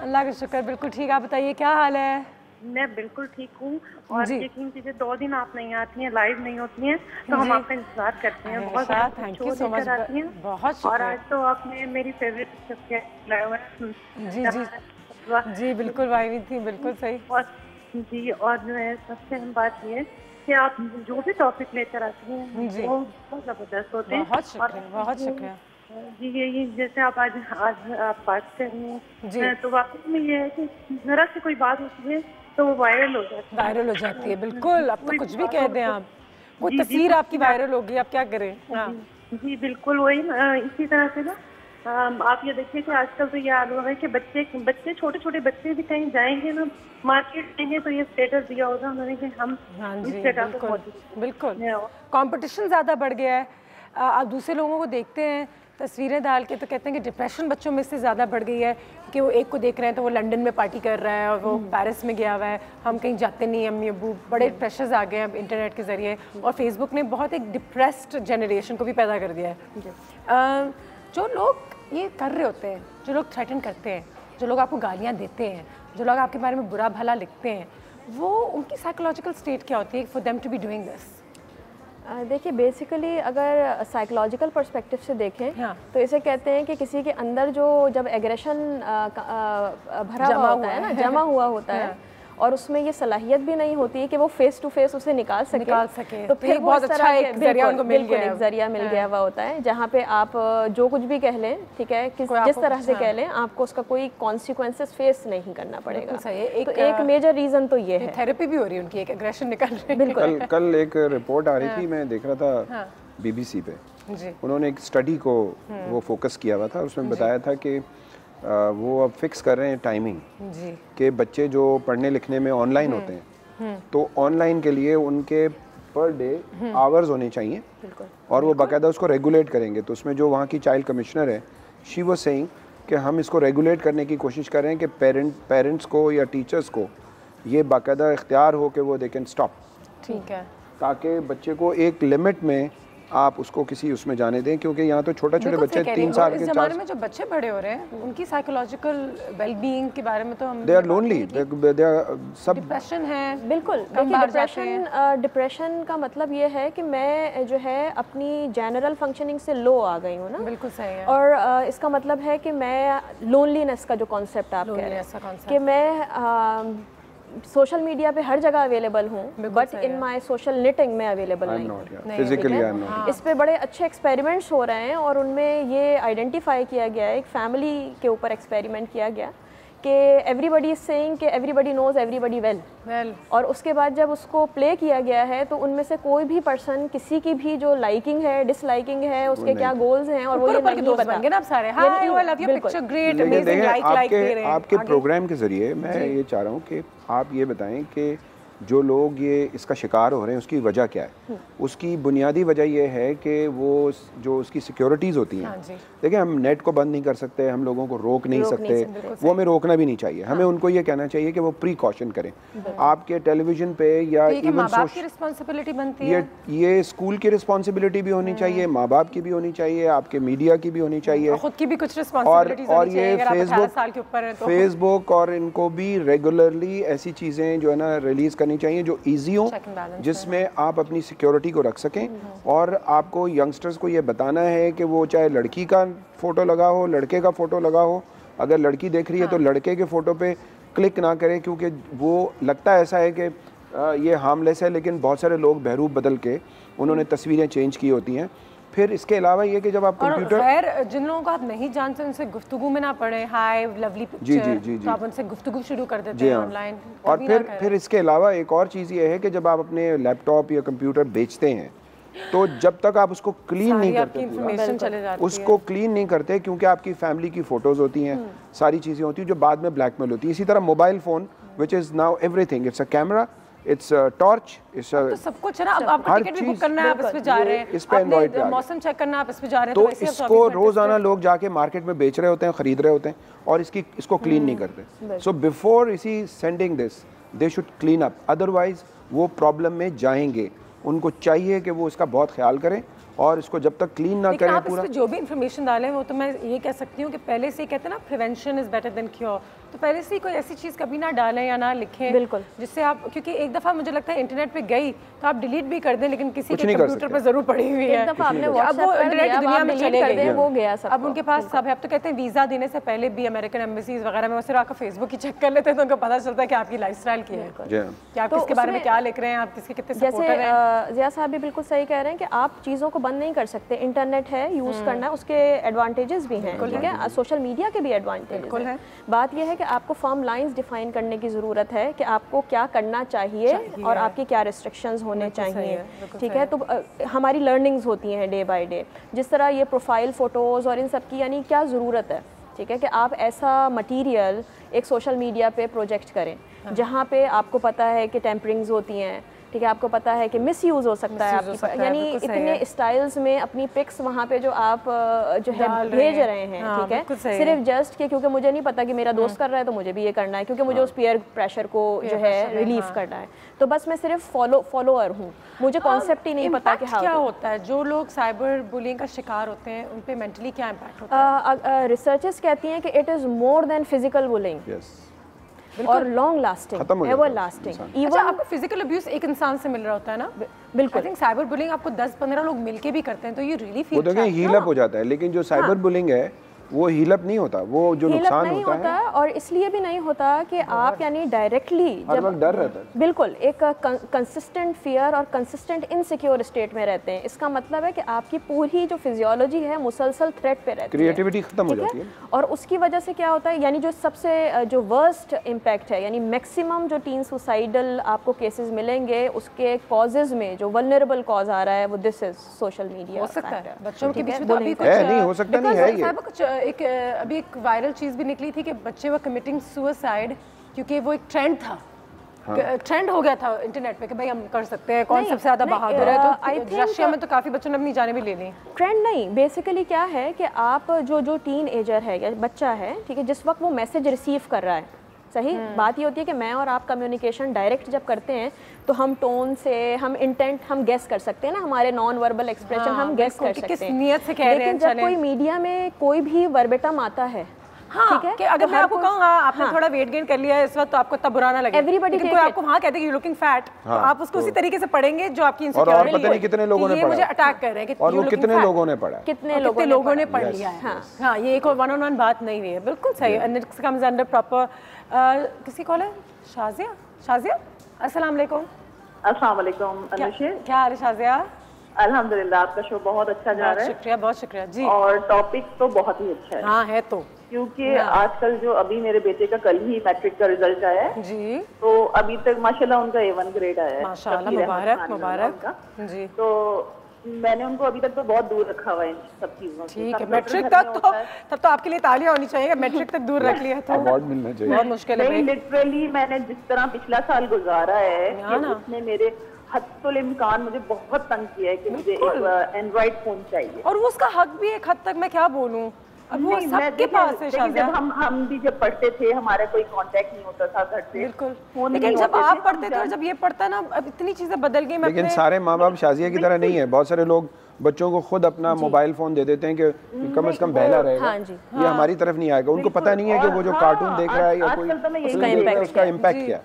अल्लाह का शुक्र, बिल्कुल ठीक। आप बताइए क्या हाल है? मैं बिल्कुल ठीक हूँ। और यकीन कीजिए 2 दिन आप नहीं आती हैं, लाइव नहीं होती हैं, तो हम आपका इंतजार करते हैं। बहुत थैंक यू सो मच, आती हैं। बहुत और आज तो आपने मेरी फेवरेट सब्जेक्ट लाया हुआ है। जी बिल्कुल वाहिद थी, बिल्कुल सही। और जी, और जो है सबसे अहम बात ये है कि आप जो भी टॉपिक लेकर आती हैं वो बहुत ज़बरदस्त होते हैं। बहुत शुक्रिया जी। यही जैसे आप आज आप बात कर रही हैं तो वाकई में ये है कि जरा से कोई बात होती है तो वो वायरल हो जाती है। बिल्कुल, अब तो कुछ भी कह दें आप, कोई तस्वीर आपकी वायरल होगी, आप क्या करें। जी बिल्कुल, वही इसी तरह से ना आप ये देखिए कि आजकल तो ये हाल हो रहा है कि बच्चे छोटे छोटे बच्चे भी कहीं जाएंगे ना, मार्केट जाएंगे तो ये स्टेटस दिया होगा उन्होंने कि हम इस जगह पे। बिल्कुल कंपटीशन ज़्यादा बढ़ गया है। आप दूसरे लोगों को देखते हैं तस्वीरें डाल के तो कहते हैं कि डिप्रेशन बच्चों में से ज़्यादा बढ़ गई है कि वो एक को देख रहे हैं तो वो लंदन में पार्टी कर रहा है और वो पेरिस में गया हुआ है, हम कहीं जाते नहीं, अम्मी अब्बू। बड़े प्रेशर्स आ गए हैं अब इंटरनेट के ज़रिए, और फेसबुक ने बहुत एक डिप्रेस्ड जनरेशन को भी पैदा कर दिया है। जो लोग ये कर रहे होते हैं, जो लोग थ्रेटन करते हैं, जो लोग आपको गालियाँ देते हैं, जो लोग आपके बारे में बुरा भला लिखते हैं, वो उनकी साइकोलॉजिकल स्टेट क्या होती है for them to be doing this? देखिए बेसिकली अगर साइकोलॉजिकल पर्सपेक्टिव से देखें तो इसे कहते हैं कि किसी के अंदर जो जब एग्रेशन भरा हुआ होता है ना, जमा हुआ होता है और उसमें ये सलाहियत भी नहीं होती है कि वो फेस टू फेस उसे निकाल सके। तो फिर बहुत अच्छा एक जरिया उनको मिल गया, एक जरिया मिल गया हुआ होता है जहाँ पे आप जो कुछ भी कह लें, ठीक है, जिस तरह से कह लें, आपको उसका कोई कॉन्सिक्वेंसेस फेस नहीं करना पड़ेगा। तो एक मेजर रीजन तो ये है। थेरेपी भी हो रही है उनकी, एक एग्रेशन निकल रही है। बिल्कुल। कल एक रिपोर्ट आ रही थी, मैं देख रहा था BBC पे, उन्होंने एक स्टडी को वो फोकस किया हुआ था, उसमें बताया था कि वो अब फिक्स कर रहे हैं टाइमिंग कि बच्चे जो पढ़ने लिखने में ऑनलाइन होते हैं तो ऑनलाइन के लिए उनके पर डे आवर्स होने चाहिए और वो बाकायदा उसको रेगुलेट करेंगे। तो उसमें जो वहाँ की चाइल्ड कमिश्नर है, शी वाज सेइंग कि हम इसको रेगुलेट करने की कोशिश कर रहे हैं कि पेरेंट्स को या टीचर्स को ये बाकायदा इख्तियार हो कि वो दे कैन स्टॉप, ठीक है, ताकि बच्चे को एक लिमिट में आप उसको किसी उसमें जाने दें, क्योंकि यहाँ तो छोटे छोटे बच्चे 3 साल के, इस ज़माने में जो बच्चे बड़े हो रहे हैं उनकी साइकोलॉजिकल वेलबीइंग के बारे में तो हम they are lonely, they are सब डिप्रेशन है। बिल्कुल, देखिए डिप्रेशन का मतलब ये है कि मैं जो है अपनी जनरल फंक्शनिंग से लो आ गई हूँ ना। बिल्कुल सही है। और इसका मतलब है कि मैं लोनलीनेस का जो कॉन्सेप्ट आप कह रहे हैं कि मैं सोशल मीडिया पे हर जगह अवेलेबल हूँ, but in my social netting में अवेलेबल नहीं हूँ। इस पे बड़े अच्छे एक्सपेरिमेंट्स हो रहे हैं और उनमें ये आइडेंटिफाई किया गया है, एक फैमिली के ऊपर एक्सपेरिमेंट किया गया कि एवरीबडी इज सेइंग कि एवरीबडी नोज एवरीबडी वेल, और उसके बाद जब उसको प्ले किया गया है तो उनमें से कोई भी पर्सन किसी की भी जो लाइकिंग है, डिसलाइकिंग है, उसके क्या गोल्स हैं और वो ये नहीं पता। आपके प्रोग्राम के जरिए मैं ये चाह रहा हूँ कि आप ये बताएं कि जो लोग ये इसका शिकार हो रहे हैं उसकी वजह क्या है। उसकी बुनियादी वजह ये है कि वो जो उसकी सिक्योरिटीज़ होती हैं, देखिए हम नेट को बंद नहीं कर सकते, हम लोगों को रोक नहीं सकते, वो हमें रोकना भी नहीं चाहिए। हमें उनको ये कहना चाहिए कि वो प्रीकॉशन करें। आपके टेलीविज़न पे या इवन रिस्पॉन्सिबिलिटी बनती है, ये स्कूल की रिस्पॉन्सिबिलिटी भी होनी चाहिए, माँ बाप की भी होनी चाहिए, आपके मीडिया की भी होनी चाहिए, खुद की भी कुछ रिस्पॉन्सिबिलिटीज और ये फेसबुक और इनको भी रेगुलरली ऐसी चीज़ें जो है ना रिलीज़ करनी चाहिए जो इजी हो, जिसमें आप अपनी सिक्योरिटी को रख सकें। और आपको यंगस्टर्स को ये बताना है कि वो चाहे लड़की का फ़ोटो लगा हो, लड़के का फ़ोटो लगा हो, अगर लड़की देख रही है तो लड़के के फ़ोटो पे क्लिक ना करें, क्योंकि वो लगता है ऐसा है कि ये हार्मलेस है, लेकिन बहुत सारे लोग बहरूप बदल के उन्होंने तस्वीरें चेंज की होती हैं। फिर इसके अलावा ये कि जब आप कंप्यूटर, खैर जिन लोगों को आप नहीं जानते उनसे गुफ्तगू में ना पड़े, हाय लवली पिक्चर, तो आप उनसे गुफ्तगू शुरू कर देते हैं ऑनलाइन। और फिर इसके अलावा एक और चीज़ ये है कि जब आप अपने लैपटॉप या कंप्यूटर बेचते हैं तो जब तक आप उसको क्लीन नहीं करते, उसको क्लीन नहीं करते, क्योंकि आपकी फैमिली की फ़ोटोज़ होती हैं, सारी चीज़ें होती हैं जो बाद में ब्लैकमेल होती है। इसी तरह mobile phone which is now everything, it's a camera, it's torch, it's तो सब कुछ है ना। अब आपको टिकट भी बुक करना है, आप इस पे जा रहे हैं, इस पे एंड्रॉइड पे मौसम चेक करना है, आप इस पे जा रहे हैं, तो इसको रोजाना लोग जाके मार्केट में बेच रहे होते हैं, खरीद रहे होते हैं और इसको क्लीन नहीं करते। सो बिफोर इसी sending this they should clean up, otherwise वो प्रॉब्लम में जाएंगे। उनको चाहिए कि वो इसका बहुत ख्याल करें और इसको जब तक क्लीन ना करें पूरा। जो भी इन्फॉर्मेशन डालें वो तो मैं ये कह सकती हूँ कि पहले से ही कहते हैं ना, prevention is better than cure, तो पहले से ही कोई ऐसी चीज़ कभी ना डालें या ना लिखें, बिल्कुल, जिससे आप, क्योंकि एक दफ़ा मुझे लगता है इंटरनेट पे गई तो आप डिलीट भी कर दें, लेकिन किसी के कंप्यूटर पर जरूर पड़ी हुई है। अब वो इंटरनेट की दुनिया में चले गए, वो गया सब, अब उनके पास सब है। अब तो कहते हैं वीज़ा देने से पहले भी अमेरिकन एम्बेसीज वगैरह में वो सिर्फ आपका फेसबुक ही चेक कर लेते हैं, तो उनको पता चलता है कि आपकी लाइफस्टाइल क्या है, कि आप किसके बारे में क्या लिख रहे हैं, आप किसके कितने सपोर्टर हैं। जिया साहब भी बिल्कुल सही कह रहे हैं कि आप चीज़ों को बंद नहीं कर सकते, इंटरनेट है, यूज़ करना, उसके एडवांटेजेस भी हैं, ठीक है, सोशल मीडिया के भी एडवांटेजेस हैं। बात यह है कि आपको फर्म लाइंस डिफाइन करने की ज़रूरत है कि आपको क्या करना चाहिए और आपकी क्या रिस्ट्रिक्शंस होने चाहिए, ठीक है। तो हमारी लर्निंग्स होती हैं डे बाय डे, जिस तरह ये प्रोफाइल फ़ोटोज़ और इन सब की यानी क्या ज़रूरत है, ठीक है, कि आप ऐसा मटीरियल एक सोशल मीडिया पे प्रोजेक्ट करें जहाँ पे आपको पता है कि टेम्परिंग्स होती हैं, ठीक है, आपको पता है कि मिसयूज़ हो सकता है आपकी, यानी इतने स्टाइल्स में अपनी पिक्स वहाँ पे जो आप जो है भेज रहे हैं, ठीक है, सिर्फ जस्ट कि क्योंकि मुझे नहीं पता कि मेरा दोस्त कर रहा है तो मुझे भी ये करना है, क्योंकि मुझे उस पीयर प्रेशर को जो है रिलीव करना है, तो बस मैं सिर्फ फॉलोअर हूँ, मुझे कॉन्सेप्ट ही नहीं पता कि क्या होता है। जो लोग साइबर बुलिंग का शिकार होते हैं उन पे मेंटली क्या इम्पैक्ट होता है? रिसर्चर्स कहती हैं कि it is more than physical bullying और long lasting, ever lasting. Even आपको फिजिकल अब्यूज एक इंसान से मिल रहा होता है ना, बिल्कुल। आई थिंक साइबर बुलिंग आपको 10-15 लोग मिलके भी करते हैं, तो ये रियली फील हील अप हो जाता है। लेकिन जो साइबर बुलिंग है वो हीलअप नहीं होता, वो जो नुकसान नहीं होता है और इसलिए भी नहीं होता कि आप यानी डायरेक्टली जब डर रहता है, बिल्कुल एक कंसिस्टेंट फियर और कंसिस्टेंट इनसिक्योर स्टेट में रहते हैं। इसका मतलब है कि आपकी पूरी जो फिजियोलॉजी है मुसलसल थ्रेट पे रहती है, क्रिएटिविटी खत्म हो जाती है। और उसकी वजह से क्या होता है, यानी जो सबसे जो वर्स्ट इम्पैक्ट है, यानी मैक्सिमम जो टीन सुसाइडल आपको केसेस मिलेंगे उसके कॉजेज में जो वल्नरेबल कॉज आ रहा है वो दिस इज सोशल मीडिया। हो सकता है बच्चों के बीच में तो अभी कुछ नहीं हो सकता, नहीं है ये कुछ एक अभी एक वायरल चीज भी निकली थी कि बच्चे वो कमिटिंग सुसाइड, क्योंकि वो एक ट्रेंड था, ट्रेंड हो गया था इंटरनेट पे कि भाई हम कर सकते हैं, कौन सबसे ज्यादा बहादुर है। तो रशिया में तो काफी बच्चों ने अपनी जाने भी ले ली। ट्रेंड नहीं, बेसिकली क्या है कि आप जो टीन एजर है या बच्चा है, ठीक है, जिस वक्त वो मैसेज रिसीव कर रहा है, सही बात ये होती है कि मैं और आप कम्युनिकेशन डायरेक्ट जब करते हैं तो हम टोन से, हम इंटेंट हम गेस कर सकते हैं ना, हमारे नॉन वर्बल एक्सप्रेशन हम गेस कर सकते हैं नियत से कह रहे हैं। लेकिन जब कोई मीडिया में कोई भी वर्बेटम आता है, ठीक है, कि अगर मैं आपको कहूँ आपने थोड़ा वेट गेन कर लिया है इस वक्त तो आपको तब बुरा ना लगे, एवरीबॉडी कोई आपको वहाँ कहते हैं यू लुकिंग फैट, तो आप उसको उसी तरीके से पढ़ेंगे जो आपकी इनसिक्योरिटी है। और पता नहीं कितने लोगों ने पढ़ा, मुझे अटैक कर रहे हैं, और वो कितने लोगों ने पढ़ा, कितने लोगों ने पढ़ लिया है। हाँ, ये एक वन ऑन वन बात नहीं हुई है, बिल्कुल सही। And it comes under proper किसी कॉल है, शाजिया अस्सलाम वालेकुम। अस्सलाम वालेकुम अनुषा, क्या हाल है शाजिया? अल्हम्दुलिल्लाह, आपका शो बहुत अच्छा जा रहा है। शुक्रिया, बहुत शुक्रिया जी। और टॉपिक तो बहुत ही अच्छा है। हाँ है तो, क्योंकि आजकल जो अभी मेरे बेटे का कल ही मैट्रिक का रिजल्ट आया है जी, तो अभी तक माशाल्लाह उनका A1 ग्रेड आया है, माशाल्लाह, मुबारक मुबारक जी। तो मैंने उनको अभी तक तो बहुत दूर रखा हुआ है इन सब चीजों से। ठीक है, मैट्रिक तक तो तब तो आपके लिए तालियां होनी चाहिए, मैट्रिक तक दूर रख लिया तो अवार्ड मिलना चाहिए। बहुत मुश्किल है। लिटरली मैंने जिस तरह पिछला साल गुजारा है उसने मेरे हद इम्कान मुझे बहुत तंग किया है कि मुझे एक एंड्रॉइड फोन चाहिए, और वो उसका हक भी एक हद तक, मैं क्या बोलूं, अब वो सबके पास है। जब हम भी जब पढ़ते थे हमारा कोई कांटेक्ट नहीं होता था घर से, बिल्कुल, लेकिन जब आप पढ़ते थे और जब ये पढ़ता ना, अब इतनी चीजें बदल गई। लेकिन सारे माँ बाप शाजिया की तरह नहीं है, बहुत सारे लोग बच्चों को खुद अपना मोबाइल फोन दे देते हैं कि कम से कम बहला रहेगा, ये हमारी तरफ नहीं आएगा। उनको पता नहीं है कि वो जो कार्टून देख रहा है या कोई उसका इम्पैक्ट क्या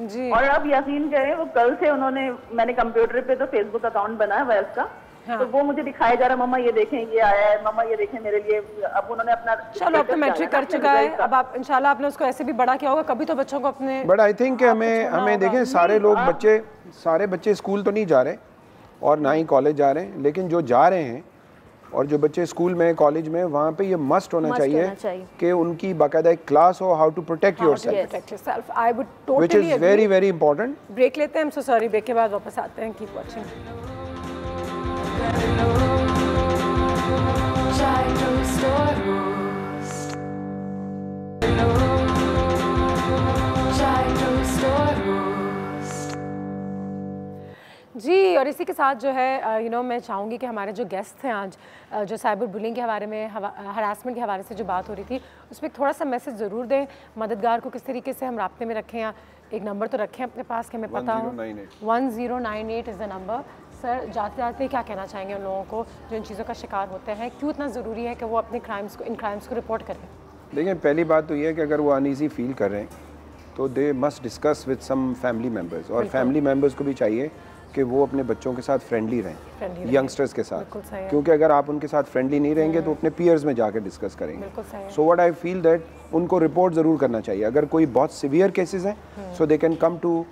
जी। और अब यकीन करें वो कल से उन्होंने, मैंने कंप्यूटर पे तो फेसबुक अकाउंट बनाया हुआ है उसका, तो वो मुझे दिखाया जा रहा है, मम्मा ये देखें ये आया है, मम्मा ये देखें मेरे लिए। अब उन्होंने अपना, चलो अब तो मैट्रिक कर चुका है, अब आप इंशाल्लाह आपने उसको ऐसे भी बड़ा किया होगा, कभी तो बच्चों को अपने। बट आई थिंक हमें देखें, सारे बच्चे स्कूल तो नहीं जा रहे और ना ही कॉलेज जा रहे हैं, लेकिन जो जा रहे हैं और जो बच्चे स्कूल में कॉलेज में, वहाँ पे ये मस्ट होना चाहिए कि उनकी बाकायदा एक क्लास हो, how to protect yourself, I would totally, which is very very important. Break लेते हैं, सो सॉरी, ब्रेक के बाद वापस आते हैं। Keep watching. जी, और इसी के साथ जो है मैं चाहूँगी कि हमारे जो गेस्ट थे आज, जो साइबर बुलिंग के हवाले में, हरासमेंट के हवाले से जो बात हो रही थी, उसमें थोड़ा सा मैसेज ज़रूर दें मददगार को, किस तरीके से हम राब्ते में रखें, या एक नंबर तो रखें अपने पास कि हमें पता हो। 1098 इज़ द नंबर। सर, जाते जाते क्या कहना चाहेंगे उन लोगों को जो इन चीज़ों का शिकार होते हैं, क्यों इतना ज़रूरी है कि वो अपने इन क्राइम्स को रिपोर्ट करें? देखिए, पहली बात तो ये है कि अगर वो अनईजी फील कर रहे हैं तो they must discuss with some family members, और फैमिली मेम्बर्स को भी चाहिए कि वो अपने बच्चों के साथ फ्रेंडली रहें, यंगस्टर्स के साथ, क्योंकि अगर आप उनके साथ फ्रेंडली नहीं रहेंगे तो अपने पीयर्स में जाकर डिस्कस करेंगे। So what I feel that उनको रिपोर्ट ज़रूर करना चाहिए अगर कोई बहुत सीवियर केसेस हैं, so they can come to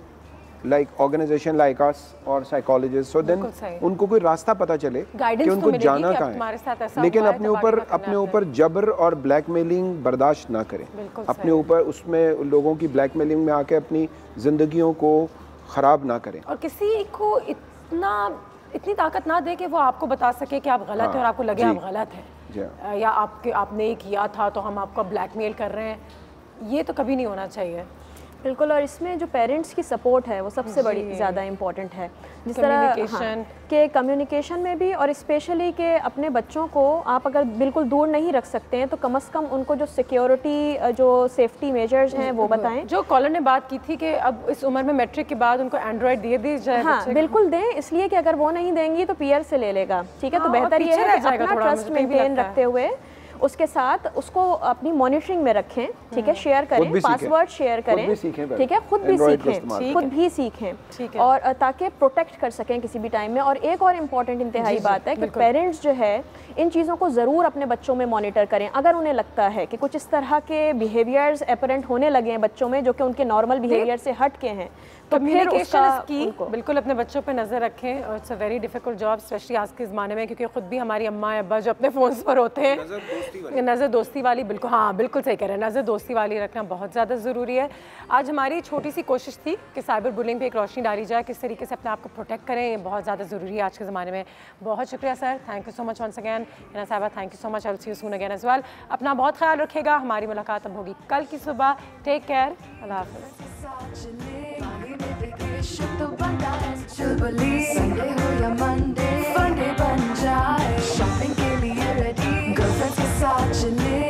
like organisation like us और साइकोलॉजिस्ट, सो देन उनको कोई रास्ता पता चले कि उनको जाना कहाँ है। लेकिन अपने ऊपर जबर और ब्लैकमेलिंग बर्दाश्त ना करें, अपने ऊपर उसमें लोगों की ब्लैकमेलिंग में आके अपनी ज़िंदगियों को ख़राब ना करें, और किसी को इतनी ताकत ना दे कि वो आपको बता सके कि आप गलत हैं और आपको लगे आप गलत हैं, या आपने ये किया था तो हम आपको ब्लैकमेल कर रहे हैं। ये तो कभी नहीं होना चाहिए। बिल्कुल, और इसमें जो पेरेंट्स की सपोर्ट है वो सबसे बड़ी ज़्यादा इम्पॉर्टेंट है, जिस तरह के कम्युनिकेशन में भी, और स्पेशली कि अपने बच्चों को आप अगर बिल्कुल दूर नहीं रख सकते हैं तो कम से कम उनको जो सिक्योरिटी, जो सेफ्टी मेजर्स हैं वो बताएं। जो कॉलर ने बात की थी कि अब इस उम्र में मैट्रिक के बाद उनको एंड्रॉयड दे जाए। हाँ, बिल्कुल दें, इसलिए कि अगर वो नहीं देंगी तो पीयर से ले लेगा, ठीक है। तो बेहतर ये है कि अपना ट्रस्ट मेंटेन रखते हुए उसके साथ उसको अपनी मॉनिटरिंग में रखें, ठीक है, शेयर करें, पासवर्ड शेयर करें, ठीक है, खुद भी सीखें और ताकि प्रोटेक्ट कर सकें किसी भी टाइम में। और एक और इम्पॉर्टेंट इंतहाई बात है कि पेरेंट्स जो है इन चीज़ों को ज़रूर अपने बच्चों में मॉनिटर करें। अगर उन्हें लगता है कि कुछ इस तरह के बिहेवियर्स अपरेंट होने लगे हैं बच्चों में जो कि उनके नॉर्मल बिहेवियर से हट के हैं, तो फिर उसका बिल्कुल अपने बच्चों पे नज़र रखें। और it's a very difficult job, specially आज के ज़माने में, क्योंकि खुद भी हमारी अम्मा अब्बा जो अपने फ़ोन्स पर होते हैं, नज़र दोस्ती वाली, बिल्कुल हाँ बिल्कुल सही कह रहे हैं, नज़र दोस्ती वाली रखना बहुत ज़्यादा ज़रूरी है। आज हमारी छोटी सी कोशिश थी कि साइबर बुलिंग पे एक रोशनी डाली जाए, किस तरीके से अपने आप को प्रोटेक्ट करें, ये बहुत ज़्यादा ज़रूरी है आज के ज़माने में। बहुत शुक्रिया sir, thank you so much once again. Hina साहिबा, thank you so much, I will see you soon again as well. अपना बहुत ख्याल रखिएगा, हमारी मुलाकात अब होगी कल की सुबह। टेक केयर, अल्लाह हाफ़िज़। संडे हो या मंडे, फंडे बन जाए, शॉपिंग के लिए रेडी, गर्लफ्रेंड्स के साथ चले।